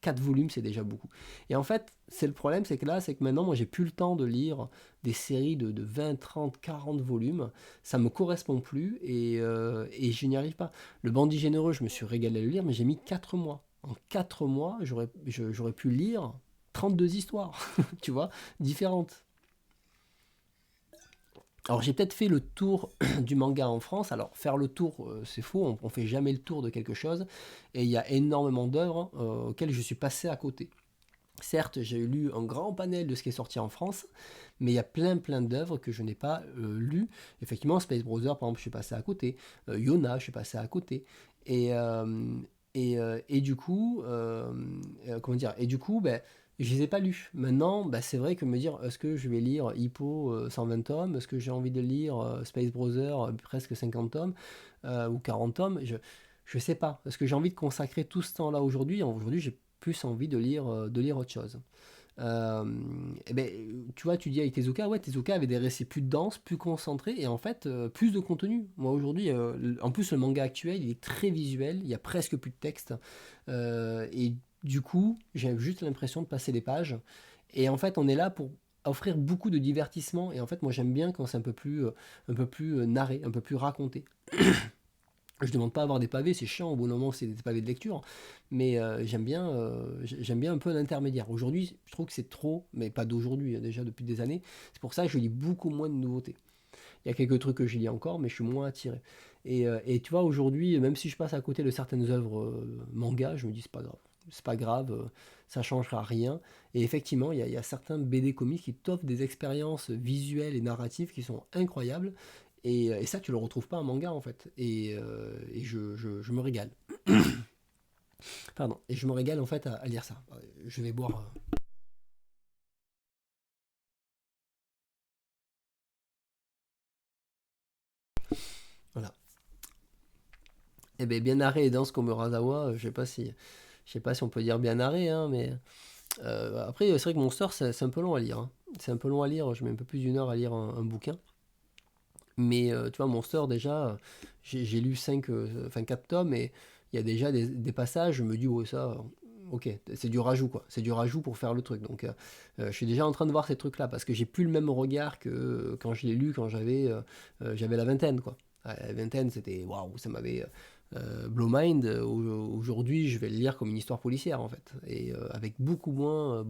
4 volumes, c'est déjà beaucoup. Et en fait, c'est le problème, c'est que là, c'est que maintenant, moi, j'ai plus le temps de lire des séries de 20, 30, 40 volumes. Ça me correspond plus et je n'y arrive pas. Le Bandit Généreux, je me suis régalé à le lire, mais j'ai mis 4 mois. En 4 mois, j'aurais pu lire 32 histoires, tu vois, différentes. Alors j'ai peut-être fait le tour du manga en France. Alors faire le tour, c'est faux, on fait jamais le tour de quelque chose. Et il y a énormément d'œuvres auxquelles je suis passé à côté. Certes, j'ai lu un grand panel de ce qui est sorti en France, mais il y a plein d'œuvres que je n'ai pas lues. Effectivement, Space Browser, par exemple, je suis passé à côté. Yona, je suis passé à côté. Et, euh, et du coup, comment dire, et du coup, ben, je les ai pas lus. Maintenant, ben, c'est vrai que me dire, est-ce que je vais lire Hippo 120 tomes, est-ce que j'ai envie de lire Space Browser presque 50 tomes ou 40 tomes, je sais pas. Est-ce que j'ai envie de consacrer tout ce temps-là aujourd'hui? Aujourd'hui, j'ai plus envie de lire autre chose. Euh, et ben, tu vois, tu dis avec Tezuka, ouais, Tezuka avait des récits plus denses, plus concentrés et en fait plus de contenu. Moi aujourd'hui, en plus le manga actuel, il est très visuel, il y a presque plus de texte et du coup, j'ai juste l'impression de passer des pages. Et en fait, on est là pour offrir beaucoup de divertissement et en fait, moi j'aime bien quand c'est un peu plus narré, un peu plus raconté. Je demande pas à avoir des pavés, c'est chiant au bout d'un moment, c'est des pavés de lecture, mais j'aime bien un peu l'intermédiaire. Aujourd'hui, je trouve que c'est trop, mais pas d'aujourd'hui, déjà depuis des années. C'est pour ça que je lis beaucoup moins de nouveautés. Il y a quelques trucs que je lis encore, mais je suis moins attiré. Et tu vois, aujourd'hui, même si je passe à côté de certaines œuvres manga, je me dis c'est pas grave, ça changera rien. Et effectivement, il y a certains BD comics qui t'offrent des expériences visuelles et narratives qui sont incroyables. Et ça, tu le retrouves pas en manga en fait. Et je me régale. Pardon. Et je me régale en fait à lire ça. Je vais boire. Voilà. Eh bien, bien narré et dense comme Urasawa, je sais pas si on peut dire bien narré, hein, mais après, c'est vrai que Monster, c'est un peu long à lire, hein. C'est un peu long à lire. Je mets un peu plus d'une heure à lire un bouquin. Mais tu vois, Monster, déjà, j'ai lu 4 tomes et il y a déjà des passages, je me dis, ouais, ça, ok, c'est du rajout, quoi. C'est du rajout pour faire le truc. Donc, je suis déjà en train de voir ces trucs-là parce que j'ai plus le même regard que quand je l'ai lu quand j'avais la vingtaine, quoi. À la vingtaine, c'était waouh, ça m'avait blow mind. Aujourd'hui, je vais le lire comme une histoire policière, en fait. Et avec beaucoup moins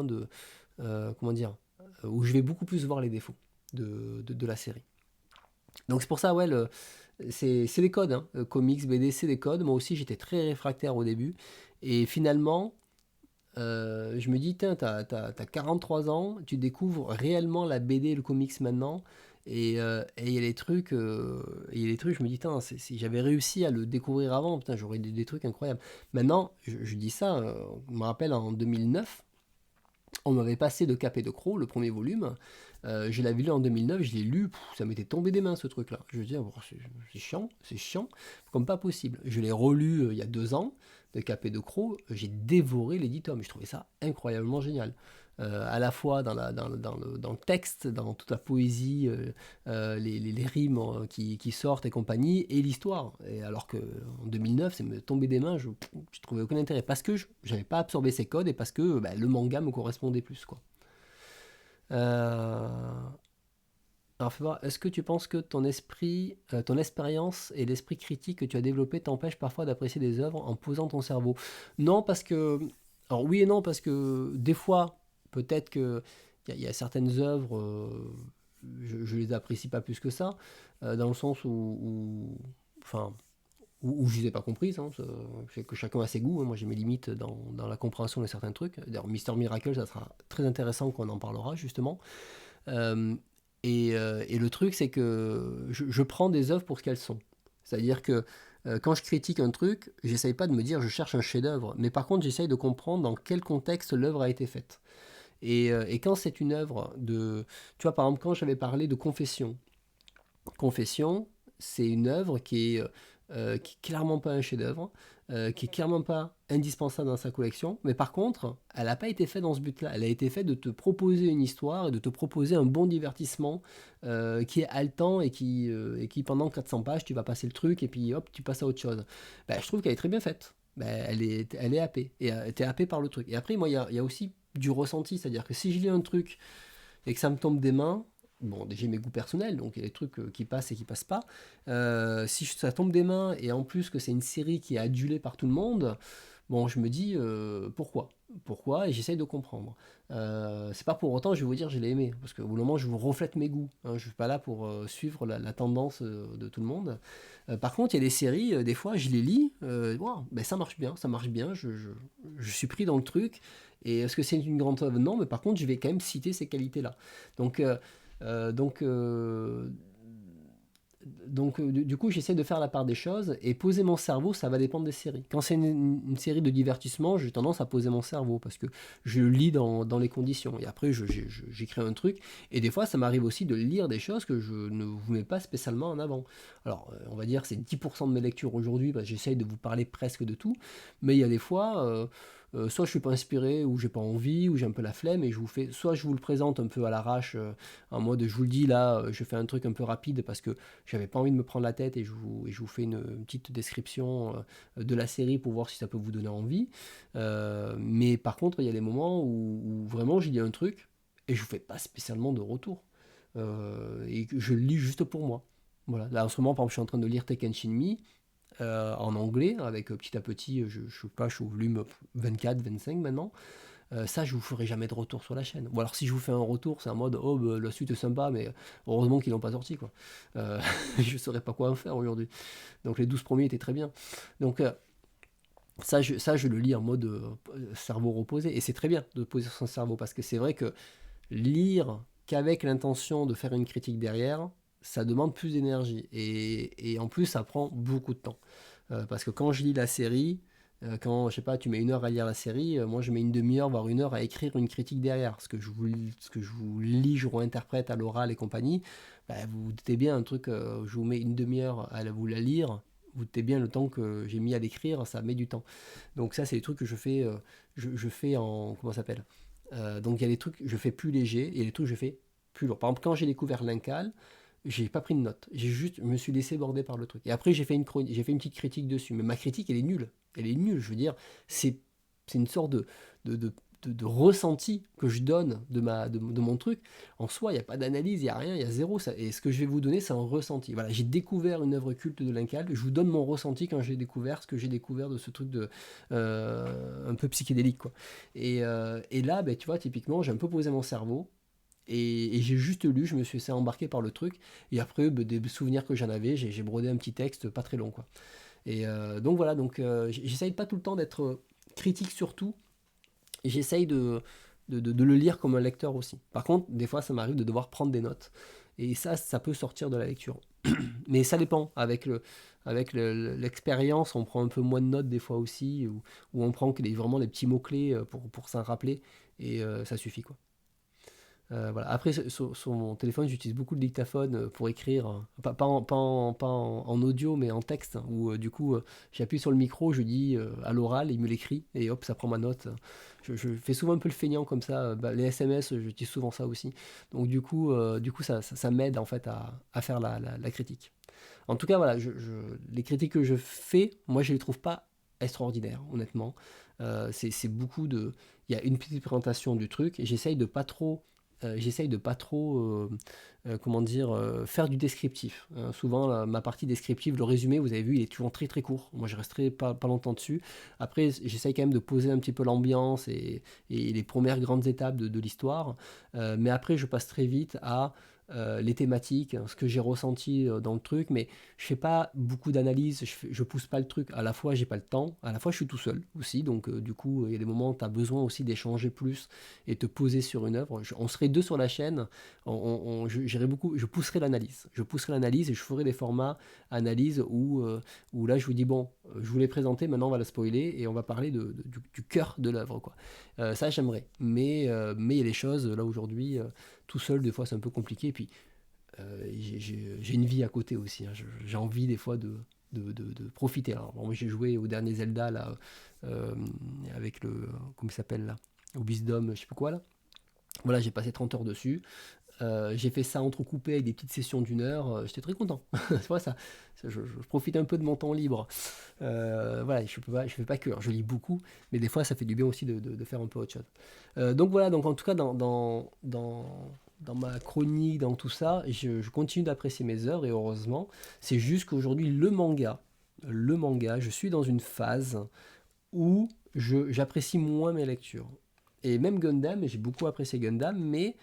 de. Comment dire où je vais beaucoup plus voir les défauts de la série. Donc c'est pour ça, ouais, c'est des codes, hein. Comics, BD, c'est des codes. Moi aussi, j'étais très réfractaire au début. Et finalement, je me dis, tiens, t'as 43 ans, tu découvres réellement la BD et le comics maintenant. Et il y a des trucs, je me dis, tiens, si j'avais réussi à le découvrir avant, putain, j'aurais des trucs incroyables. Maintenant, je dis ça, on me rappelle en 2009, on m'avait passé de Cap et de Croc, le premier volume. Je l'avais lu en 2009, je l'ai lu, ça m'était tombé des mains ce truc-là. Je veux dire, bon, c'est chiant, comme pas possible. Je l'ai relu il y a 2 ans, de Cap et de Croc, j'ai dévoré les 10 tomes. Je trouvais ça incroyablement génial. À la fois dans le texte, dans toute la poésie, les rimes qui sortent et compagnie, et l'histoire. Et alors que en 2009, ça me tombait des mains, je trouvais aucun intérêt. Parce que je n'avais pas absorbé ces codes et parce que bah, le manga me correspondait plus, quoi. Euh, Alors fais voir, est-ce que tu penses que ton esprit, ton expérience et l'esprit critique que tu as développé t'empêchent parfois d'apprécier des œuvres en posant ton cerveau? Non, parce que... Alors oui et non, parce que des fois, peut-être que il y a certaines œuvres, je les apprécie pas plus que ça, dans le sens enfin, où je les ai pas comprises. Hein, c'est que chacun a ses goûts. Hein, moi, j'ai mes limites dans la compréhension de certains trucs. D'ailleurs, Mister Miracle, ça sera très intéressant qu'on en parlera justement. Euh, et le truc, c'est que je prends des œuvres pour ce qu'elles sont. C'est-à-dire que quand je critique un truc, j'essaye pas de me dire je cherche un chef-d'œuvre, mais par contre, j'essaye de comprendre dans quel contexte l'œuvre a été faite. Et quand c'est une œuvre de. Tu vois, par exemple, quand j'avais parlé de Confession, Confession, c'est une œuvre qui est clairement pas un chef-d'œuvre, qui est clairement pas indispensable dans sa collection, mais par contre, elle n'a pas été faite dans ce but-là. Elle a été faite de te proposer une histoire et de te proposer un bon divertissement qui est haletant et qui, pendant 400 pages, tu vas passer le truc et puis hop, tu passes à autre chose. Ben, je trouve qu'elle est très bien faite. Ben, elle est happée. Et t'es happé par le truc. Et après, moi, il y a aussi du ressenti, c'est-à-dire que si je lis un truc et que ça me tombe des mains, bon, déjà mes goûts personnels, donc il y a des trucs qui passent et qui passent pas. Si ça tombe des mains et en plus que c'est une série qui est adulée par tout le monde, bon, je me dis pourquoi? Pourquoi? Et j'essaye de comprendre. C'est pas pour autant, je vais vous dire, je l'ai aimé, parce qu'au bout d'un moment, je vous reflète mes goûts. Hein, je suis pas là pour suivre la tendance de tout le monde. Par contre, il y a des séries, des fois, je les lis, wow, ben, ça marche bien, je suis pris dans le truc. Et est-ce que c'est une grande œuvre? Non, mais par contre, je vais quand même citer ces qualités-là. Donc, euh, euh, donc, euh, du coup, j'essaie de faire la part des choses et poser mon cerveau, ça va dépendre des séries. Quand c'est une série de divertissement, j'ai tendance à poser mon cerveau parce que je lis dans les conditions. Et après, j'écris un truc. Et des fois, ça m'arrive aussi de lire des choses que je ne vous mets pas spécialement en avant. Alors, on va dire que c'est 10% de mes lectures aujourd'hui parce que j'essaye de vous parler presque de tout. Mais il y a des fois. Soit je suis pas inspiré, ou j'ai pas envie, ou j'ai un peu la flemme, et je vous fais, soit je vous le présente un peu à l'arrache, en mode je vous le dis là, je fais un truc un peu rapide parce que j'avais pas envie de me prendre la tête et je vous fais une petite description de la série pour voir si ça peut vous donner envie. Mais par contre, il y a des moments où vraiment j'ai dit un truc et je vous fais pas spécialement de retour. Et que je le lis juste pour moi. Voilà. Là, en ce moment, par exemple, je suis en train de lire Tekken Shinmi en anglais, avec petit à petit, je sais pas, je suis au volume 24, 25 maintenant. Ça, je vous ferai jamais de retour sur la chaîne. Ou alors, si je vous fais un retour, c'est en mode oh, bah, la suite est sympa, mais heureusement qu'ils l'ont pas sorti, quoi. Je saurais pas quoi en faire aujourd'hui. Donc, les 12 premiers étaient très bien. Donc, ça, je le lis en mode cerveau reposé. Et c'est très bien de poser son cerveau parce que c'est vrai que lire qu'avec l'intention de faire une critique derrière, ça demande plus d'énergie. Et en plus, ça prend beaucoup de temps. Parce que quand je lis la série, quand, je sais pas, tu mets 1 heure à lire la série, moi je mets une demi-heure, voire 1 heure à écrire une critique derrière. Ce que je vous lis, je vous interprète à l'oral et compagnie, bah, vous vous doutez bien, un truc, je vous mets une demi-heure à vous la lire, vous doutez bien le temps que j'ai mis à l'écrire, ça met du temps. Donc ça, c'est des trucs que je fais, je fais en, comment ça s'appelle? Donc il y a des trucs que je fais plus léger et les trucs que je fais plus lourd. Par exemple, quand j'ai découvert l'Incal, j'ai pas pris de notes. Je me suis laissé border par le truc. Et après, j'ai fait une petite critique dessus. Mais ma critique, elle est nulle. Elle est nulle. Je veux dire, c'est, c'est une sorte de, de, de ressenti que je donne de mon truc. En soi, il n'y a pas d'analyse, il n'y a rien, il y a zéro. Et ce que je vais vous donner, c'est un ressenti. Voilà, j'ai découvert une œuvre culte de l'Incal. Je vous donne mon ressenti quand j'ai découvert ce que j'ai découvert de ce truc un peu psychédélique, quoi. Et là, ben, tu vois, typiquement, j'ai un peu posé mon cerveau. Et j'ai juste lu, je me suis laissé embarquer par le truc. Et après, bah, des souvenirs que j'en avais, j'ai brodé un petit texte pas très long, quoi. Et donc voilà, donc j'essaye pas tout le temps d'être critique sur tout. Et j'essaye de le lire comme un lecteur aussi. Par contre, des fois, ça m'arrive de devoir prendre des notes. Et ça peut sortir de la lecture. Mais ça dépend. L'expérience, on prend un peu moins de notes des fois aussi, ou on prend vraiment des petits mots-clés pour s'en rappeler. Et ça suffit, quoi. Voilà. Après, sur mon téléphone, j'utilise beaucoup le dictaphone pour écrire, pas en audio, mais en texte, hein, où du coup, j'appuie sur le micro, je dis à l'oral, il me l'écrit, et hop, ça prend ma note. Je fais souvent un peu le feignant comme ça. Bah, les SMS, j'utilise souvent ça aussi. Donc du coup ça m'aide en fait à faire la critique. En tout cas, voilà, les critiques que je fais, moi, je les trouve pas extraordinaires, honnêtement. C'est beaucoup de... Il y a une petite présentation du truc, et j'essaye de pas trop j'essaye de pas trop, comment dire, faire du descriptif. Souvent, ma partie descriptive, le résumé, vous avez vu, il est toujours très très court. Moi, je resterai pas longtemps dessus. Après, j'essaye quand même de poser un petit peu l'ambiance et les premières grandes étapes de l'histoire. Mais après, je passe très vite à les thématiques, ce que j'ai ressenti dans le truc, mais je fais pas beaucoup d'analyse, je pousse pas le truc. À la fois, j'ai pas le temps, à la fois, je suis tout seul aussi, donc du coup, il y a des moments où tu as besoin aussi d'échanger plus et te poser sur une œuvre. On serait deux sur la chaîne, j'irais beaucoup, je pousserai l'analyse et je ferai des formats analyse où là, je vous dis bon, je vous l'ai présenté, maintenant on va la spoiler et on va parler du cœur de l'œuvre, quoi. Ça, j'aimerais, mais il y a des choses là aujourd'hui. Tout seul, des fois, c'est un peu compliqué. Et puis, j'ai une vie à côté aussi, hein. J'ai envie des fois de profiter. Alors, bon, moi, j'ai joué au dernier Zelda, là, euh, avec le. Comment il s'appelle là? Au Wisdom, je sais pas quoi, là. Voilà, j'ai passé 30 heures dessus. J'ai fait ça entrecoupé avec des petites sessions d'une heure. J'étais très content. C'est vrai ça. Je profite un peu de mon temps libre. Voilà, je fais pas que. Alors, je lis beaucoup, mais des fois, ça fait du bien aussi de faire un peu autre chose. Donc voilà, donc en tout cas, dans ma chronique, dans tout ça, je continue d'apprécier mes œuvres et heureusement. C'est juste qu'aujourd'hui, le manga, je suis dans une phase où j'apprécie moins mes lectures. Et même Gundam, j'ai beaucoup apprécié Gundam, mais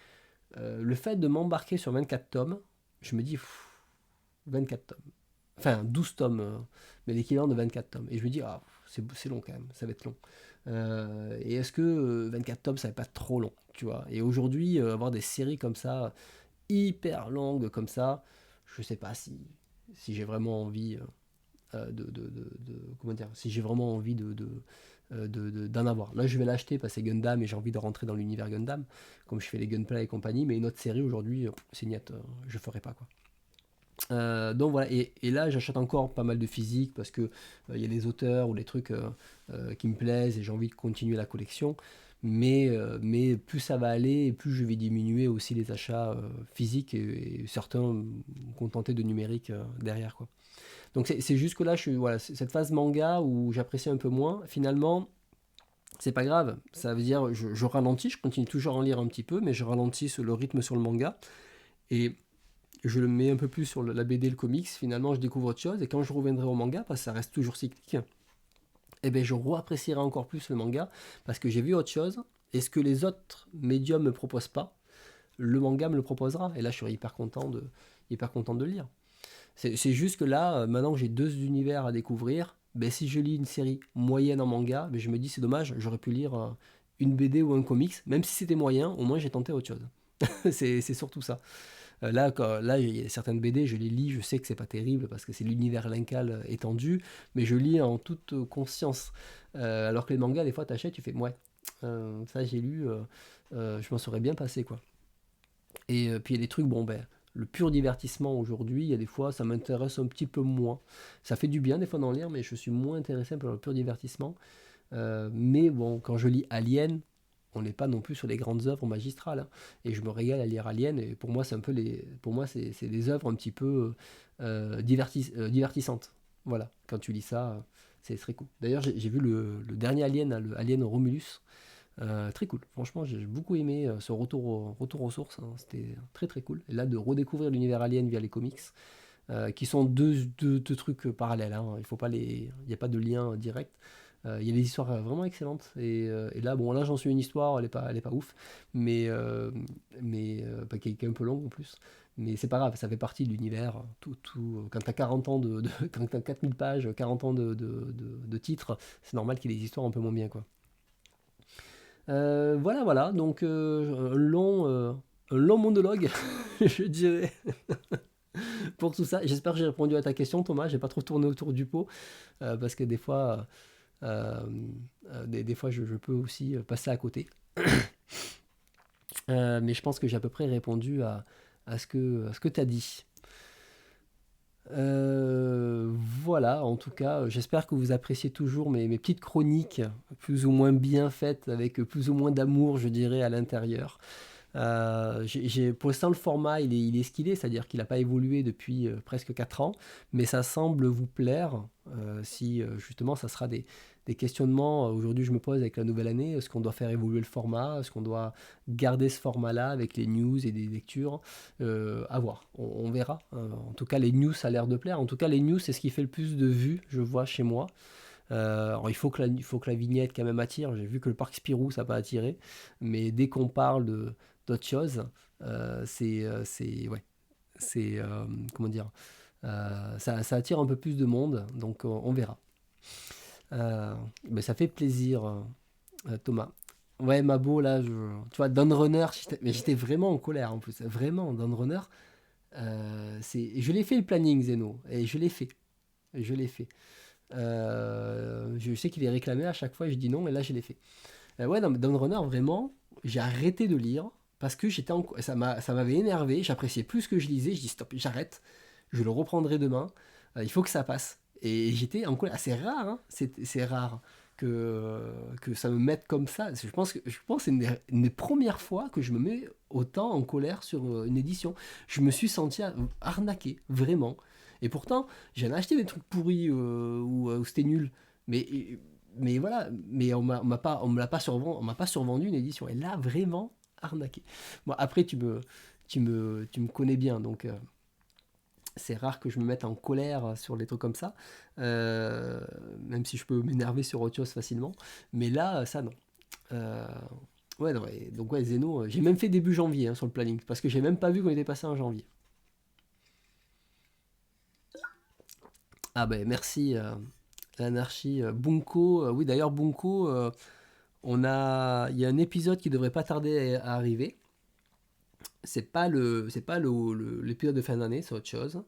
le fait de m'embarquer sur 24 tomes, je me dis, 24 tomes. Enfin, 12 tomes, mais l'équivalent de 24 tomes. Et je me dis, ah, c'est long quand même, ça va être long. Et est-ce que 24 tomes, ça va pas être trop long, tu vois? Et aujourd'hui, avoir des séries comme ça, hyper longues comme ça, je sais pas si j'ai vraiment envie comment dire, si j'ai vraiment envie d'en avoir. Là, je vais l'acheter parce que c'est Gundam et j'ai envie de rentrer dans l'univers Gundam, comme je fais les Gunplay et compagnie, mais une autre série aujourd'hui, c'est niet, je ferai pas quoi. Donc voilà, et là j'achète encore pas mal de physique parce que il y a des auteurs ou des trucs qui me plaisent et j'ai envie de continuer la collection. Mais plus ça va aller, et plus je vais diminuer aussi les achats physiques et certains me contenter de numérique derrière quoi. Donc c'est juste que là, voilà, cette phase manga où j'apprécie un peu moins, finalement, c'est pas grave. Ça veut dire je ralentis, je continue toujours à en lire un petit peu, mais je ralentis le rythme sur le manga. Et je le mets un peu plus sur la BD, le comics. Finalement, je découvre autre chose. Et quand je reviendrai au manga, parce que ça reste toujours cyclique, eh ben, je réapprécierai encore plus le manga parce que j'ai vu autre chose. Et ce que les autres médiums me proposent pas, le manga me le proposera. Et là, je serai hyper content de le lire. C'est juste que là, maintenant que j'ai deux univers à découvrir, ben, si je lis une série moyenne en manga, ben, je me dis c'est dommage, j'aurais pu lire une BD ou un comics, même si c'était moyen, au moins j'ai tenté autre chose. C'est surtout ça. Là, il y a certaines BD, je les lis, je sais que c'est pas terrible parce que c'est l'univers lincal étendu, mais je lis en toute conscience. Alors que les mangas, des fois, t'achètes, tu fais, ouais, ça j'ai lu, je m'en serais bien passé, quoi. Et puis il y a des trucs, bon ben, le pur divertissement aujourd'hui, il y a des fois, ça m'intéresse un petit peu moins. Ça fait du bien des fois d'en lire, mais je suis moins intéressé par le pur divertissement. Mais bon, quand je lis Alien, on n'est pas non plus sur les grandes œuvres magistrales, hein. Et je me régale à lire Alien, et pour moi, c'est un peu pour moi, c'est des œuvres un petit peu divertissantes. Voilà, quand tu lis ça, c'est très cool. D'ailleurs, j'ai vu le dernier Alien, là, le Alien Romulus. Très cool. Franchement, j'ai beaucoup aimé ce retour aux sources, hein. C'était très très cool. Et là, de redécouvrir l'univers Alien via les comics, qui sont deux trucs parallèles, hein. Il n'y a pas de lien direct. Il y a des histoires vraiment excellentes. Et là, bon, là, j'en suis une histoire, elle est pas ouf, mais qui est un peu longue en plus. Mais c'est pas grave, ça fait partie de l'univers. Quand t'as 40 ans quand t'as 4000 pages, 40 ans de titres, c'est normal qu'il y ait des histoires un peu moins bien, quoi. Voilà, voilà, donc un long monologue, je dirais, pour tout ça. J'espère que j'ai répondu à ta question, Thomas. J'ai pas trop tourné autour du pot, parce que des fois, des fois je peux aussi passer à côté. Mais je pense que j'ai à peu près répondu à ce que tu as dit. Voilà, en tout cas, j'espère que vous appréciez toujours mes petites chroniques, plus ou moins bien faites, avec plus ou moins d'amour, je dirais, à l'intérieur. Pour l'instant, le format, il est ce qu'il est, c'est-à-dire qu'il n'a pas évolué depuis presque 4 ans, mais ça semble vous plaire, si justement ça sera des questionnements aujourd'hui je me pose avec la nouvelle année. Est-ce qu'on doit faire évoluer le format? Est-ce qu'on doit garder ce format-là avec les news et des lectures? À voir, on verra. En tout cas, les news, ça a l'air de plaire. En tout cas, les news, c'est ce qui fait le plus de vues, je vois chez moi. Alors il faut que la vignette quand même attire. J'ai vu que le parc Spirou, ça n'a pas attiré. Mais dès qu'on parle d'autres choses, ouais, c'est comment dire, ça attire un peu plus de monde. Donc on verra. Euh, mais ça fait plaisir, Thomas. Ouais, Mabo, là, tu vois, Downrunner, mais j'étais vraiment en colère en plus. Vraiment, Downrunner, je l'ai fait le planning, Zeno, et je l'ai fait. Je l'ai fait. Je sais qu'il est réclamé à chaque fois, et je dis non, et là, je l'ai fait. Ouais, non, mais Downrunner, vraiment, j'ai arrêté de lire parce que ça m'avait énervé, j'appréciais plus ce que je lisais, je dis stop, j'arrête, je le reprendrai demain, il faut que ça passe. Et j'étais en colère, c'est rare, hein, c'est rare que ça me mette comme ça. Je pense que c'est une des premières fois que je me mets autant en colère sur une édition. Je me suis senti arnaqué, vraiment. Et pourtant, j'en ai acheté des trucs pourris où c'était nul. Mais voilà, mais on m'a pas survendu une édition. Et là, vraiment arnaqué. Bon, après, tu me connais bien, donc c'est rare que je me mette en colère sur des trucs comme ça, euh, même si je peux m'énerver sur autre chose facilement. Mais là, ça non. Euh, ouais, non, donc ouais, Zeno, j'ai même fait début janvier hein, sur le planning, parce que j'ai même pas vu qu'on était passé en janvier. Ah ben merci, l'anarchie. Bunko, oui d'ailleurs Bunko, il y a un épisode qui devrait pas tarder à arriver. C'est pas l'épisode de fin d'année, c'est autre chose.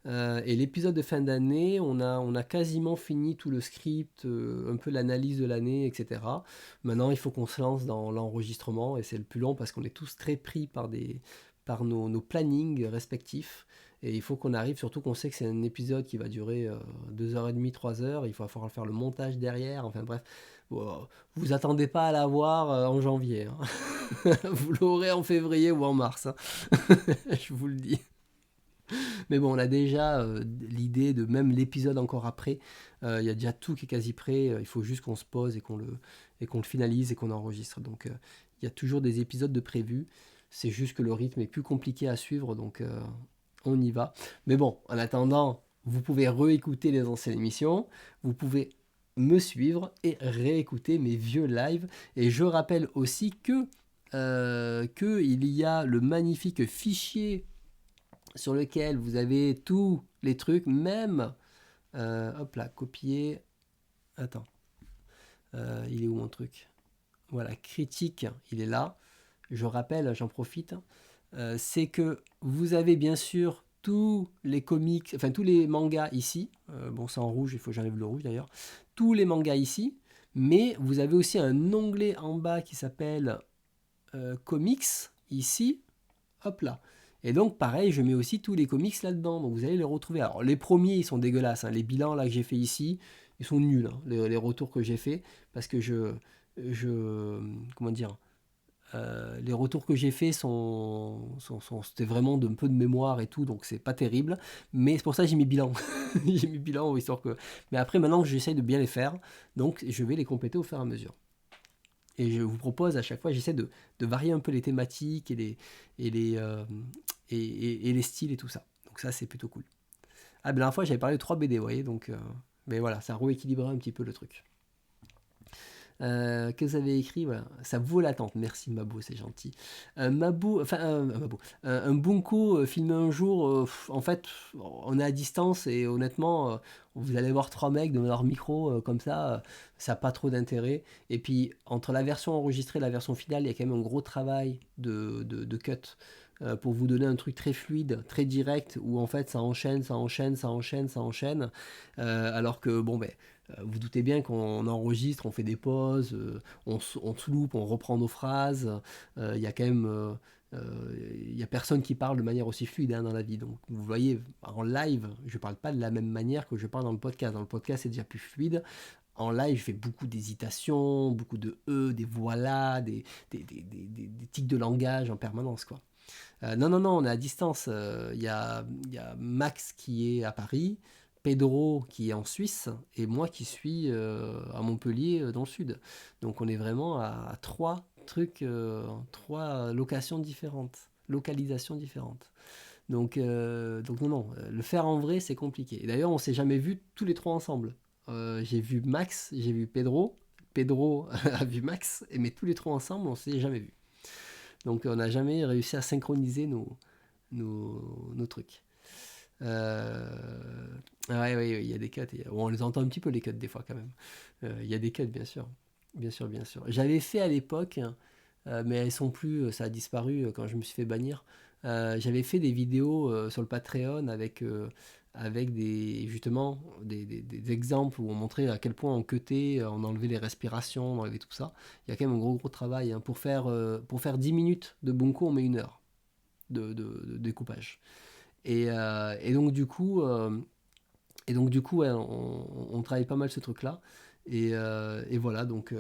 Et l'épisode de fin d'année, on a quasiment fini tout le script, un peu l'analyse de l'année, etc. Maintenant, il faut qu'on se lance dans l'enregistrement et c'est le plus long parce qu'on est tous très pris par nos plannings respectifs. Et il faut qu'on arrive, surtout qu'on sait que c'est un épisode qui va durer 2h30, 3 heures. Il va falloir faire le montage derrière. Enfin bref, vous attendez pas à l'avoir en janvier, hein. Vous l'aurez en février ou en mars, hein. Je vous le dis. Mais bon, on a déjà l'idée de même l'épisode encore après. Il y a déjà tout qui est quasi prêt. Il faut juste qu'on se pose et qu'on le finalise et qu'on enregistre. Donc il y a toujours des épisodes de prévus. C'est juste que le rythme est plus compliqué à suivre. Donc on y va. Mais bon, en attendant, vous pouvez réécouter les anciennes émissions. Vous pouvez me suivre et réécouter mes vieux lives. Et je rappelle aussi que il y a le magnifique fichier sur lequel vous avez tous les trucs, même, hop là, copier, attends, il est où mon truc? Voilà, critique, il est là. Je rappelle, j'en profite, c'est que vous avez bien sûr tous les comics, enfin tous les mangas ici, bon c'est en rouge, il faut que j'enlève le rouge d'ailleurs, tous les mangas ici, mais vous avez aussi un onglet en bas qui s'appelle comics, ici, hop là. Et donc, pareil, je mets aussi tous les comics là-dedans. Donc, vous allez les retrouver. Alors, les premiers, ils sont dégueulasses, hein. Les bilans là que j'ai fait ici, ils sont nuls, hein, les retours que j'ai fait. Parce que comment dire, les retours que j'ai fait c'était vraiment d'un peu de mémoire et tout. Donc, c'est pas terrible. Mais c'est pour ça que j'ai mis bilan. J'ai mis bilan, histoire que. Mais après, maintenant que j'essaye de bien les faire, donc je vais les compléter au fur et à mesure. Et je vous propose à chaque fois, j'essaie de varier un peu les thématiques et les, euh, et les styles et tout ça. Donc ça, c'est plutôt cool. Ah, ben la dernière fois, j'avais parlé de 3 BD, vous voyez, donc... mais voilà, ça rééquilibrait un petit peu le truc. Que vous avez écrit, voilà, ça vaut l'attente. Merci Mabo, c'est gentil. Mabo, un Bunko filmé un jour. En fait, on est à distance et honnêtement, vous allez voir trois mecs devant leur micro comme ça n'a pas trop d'intérêt. Et puis entre la version enregistrée et la version finale, il y a quand même un gros travail de cut. Pour vous donner un truc très fluide, très direct, où en fait ça enchaîne, ça enchaîne, ça enchaîne, ça enchaîne, alors que bon ben vous doutez bien qu'on enregistre, on fait des pauses, on se loupe, on reprend nos phrases. Il y a quand même, il y a personne qui parle de manière aussi fluide hein, dans la vie. Donc vous voyez, en live, je parle pas de la même manière que je parle dans le podcast. Dans le podcast, c'est déjà plus fluide. En live, je fais beaucoup d'hésitations, beaucoup de des voilà, des tics de langage en permanence, quoi. Non, non, non, on est à distance. Il y a Max qui est à Paris, Pedro qui est en Suisse et moi qui suis à Montpellier dans le sud. Donc on est vraiment à trois trucs, trois localisations différentes. Donc non, non, le faire en vrai c'est compliqué. Et d'ailleurs on s'est jamais vus tous les trois ensemble. J'ai vu Max, j'ai vu Pedro, Pedro a vu Max, mais tous les trois ensemble on s'est jamais vus. Donc on n'a jamais réussi à synchroniser nos trucs. Ouais, ouais, il y a des cuts. On les entend un petit peu les cuts des fois quand même. Il y a des cuts, bien sûr. Bien sûr, bien sûr. J'avais fait à l'époque, mais elles sont plus, ça a disparu quand je me suis fait bannir. J'avais fait des vidéos sur le Patreon avec justement des exemples où on montrait à quel point on cutait, on enlevait les respirations, on enlevait tout ça. Il y a quand même un gros gros travail, hein. Pour faire 10 minutes de Bunko, on met 1 heure de découpage. Et donc du coup, ouais, on travaille pas mal ce truc-là. Et voilà, donc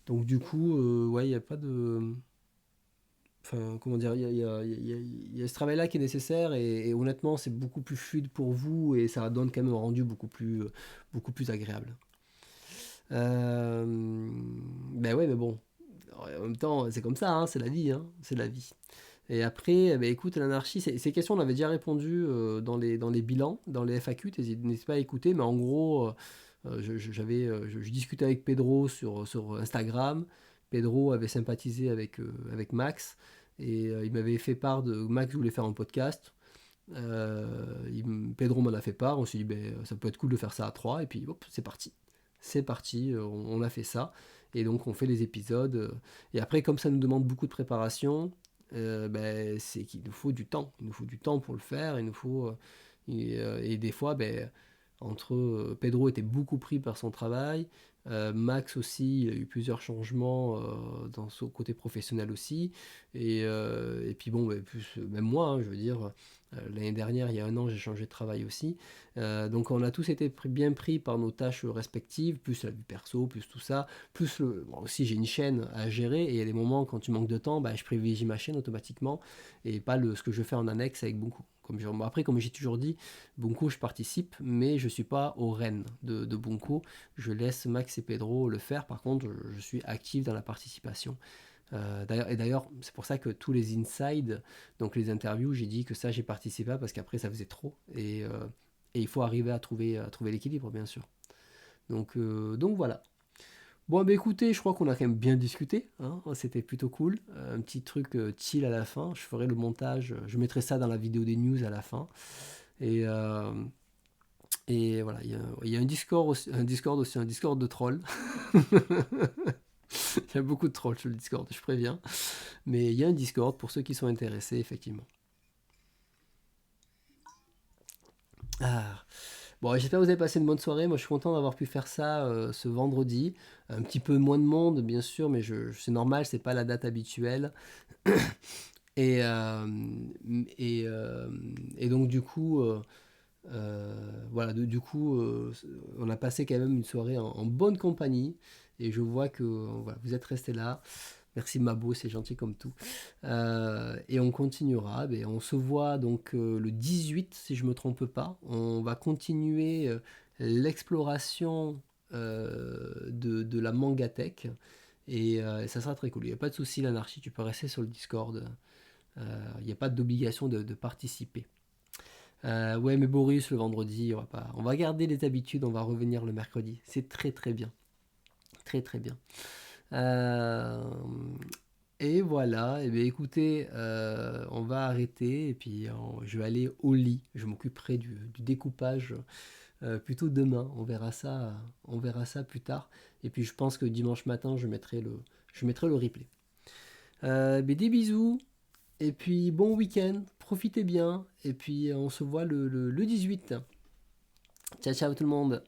du coup, ouais, il n'y a pas de... Enfin, comment dire, il y a ce travail-là qui est nécessaire et honnêtement, c'est beaucoup plus fluide pour vous et ça donne quand même un rendu beaucoup plus agréable. Ben ouais, mais bon, en même temps, c'est comme ça, hein, c'est la vie, hein, c'est la vie. Et après, bah, écoute, l'anarchie, ces questions, on avait déjà répondu dans les bilans, dans les FAQ, n'hésite pas à écouter, mais en gros, je discutais avec Pedro sur Instagram. Pedro avait sympathisé avec Max, et il m'avait fait part de Max voulait faire un podcast. Pedro m'en a fait part, on s'est dit, ben, ça peut être cool de faire ça à trois, et puis hop, c'est parti. C'est parti, on a fait ça, et donc on fait les épisodes. Et après, comme ça nous demande beaucoup de préparation, ben, c'est qu'il nous faut du temps. Il nous faut du temps pour le faire. Il nous faut et des fois, ben, Pedro était beaucoup pris par son travail. Max aussi, il a eu plusieurs changements dans son côté professionnel aussi. Et puis bon, ben, même moi, hein, je veux dire, l'année dernière, il y a 1 an, j'ai changé de travail aussi. Donc on a tous été bien pris par nos tâches respectives, plus la vie perso, plus tout ça, plus bon, aussi j'ai une chaîne à gérer et il y a des moments quand tu manques de temps, bah, je privilégie ma chaîne automatiquement et pas ce que je fais en annexe avec Bunku. Après, comme j'ai toujours dit, Bunku, je participe, mais je ne suis pas au rênes de Bunku. Je laisse Max et Pedro le faire. Par contre, je suis actif dans la participation. D'ailleurs, c'est pour ça que tous les inside, donc les interviews, j'ai dit que ça, j'ai participé parce qu'après, ça faisait trop. Et il faut arriver à trouver l'équilibre, bien sûr. Donc voilà. Bon, bah écoutez, je crois qu'on a quand même bien discuté, hein. C'était plutôt cool. Un petit truc chill à la fin. Je ferai le montage, je mettrai ça dans la vidéo des news à la fin. Et, euh, et voilà, il y a un Discord de trolls. Il y a beaucoup de trolls sur le Discord, je préviens. Mais il y a un Discord pour ceux qui sont intéressés, effectivement. Ah. Bon, j'espère que vous avez passé une bonne soirée. Moi, je suis content d'avoir pu faire ça ce vendredi. Un petit peu moins de monde, bien sûr, mais c'est normal, c'est pas la date habituelle. Et, euh, et donc, du coup, voilà, du coup, on a passé quand même une soirée en bonne compagnie. Et je vois que voilà, vous êtes restés là. Merci Mabo, c'est gentil comme tout. Et on continuera. Ben, on se voit donc le 18, si je ne me trompe pas. On va continuer l'exploration de la Mangatech. Et ça sera très cool. Il n'y a pas de souci, l'anarchie. Tu peux rester sur le Discord. Il n'y a pas d'obligation de participer. Ouais, mais Boris, le vendredi, on va garder les habitudes. On va revenir le mercredi. C'est très très bien. Très très bien. Euh, et voilà, et bien écoutez, on va arrêter et puis je vais aller au lit. Je m'occuperai du découpage plutôt demain. On verra ça plus tard. Et puis je pense que dimanche matin, je mettrai le replay. Mais des bisous et puis bon week-end. Profitez bien et puis on se voit le 18. Ciao ciao tout le monde.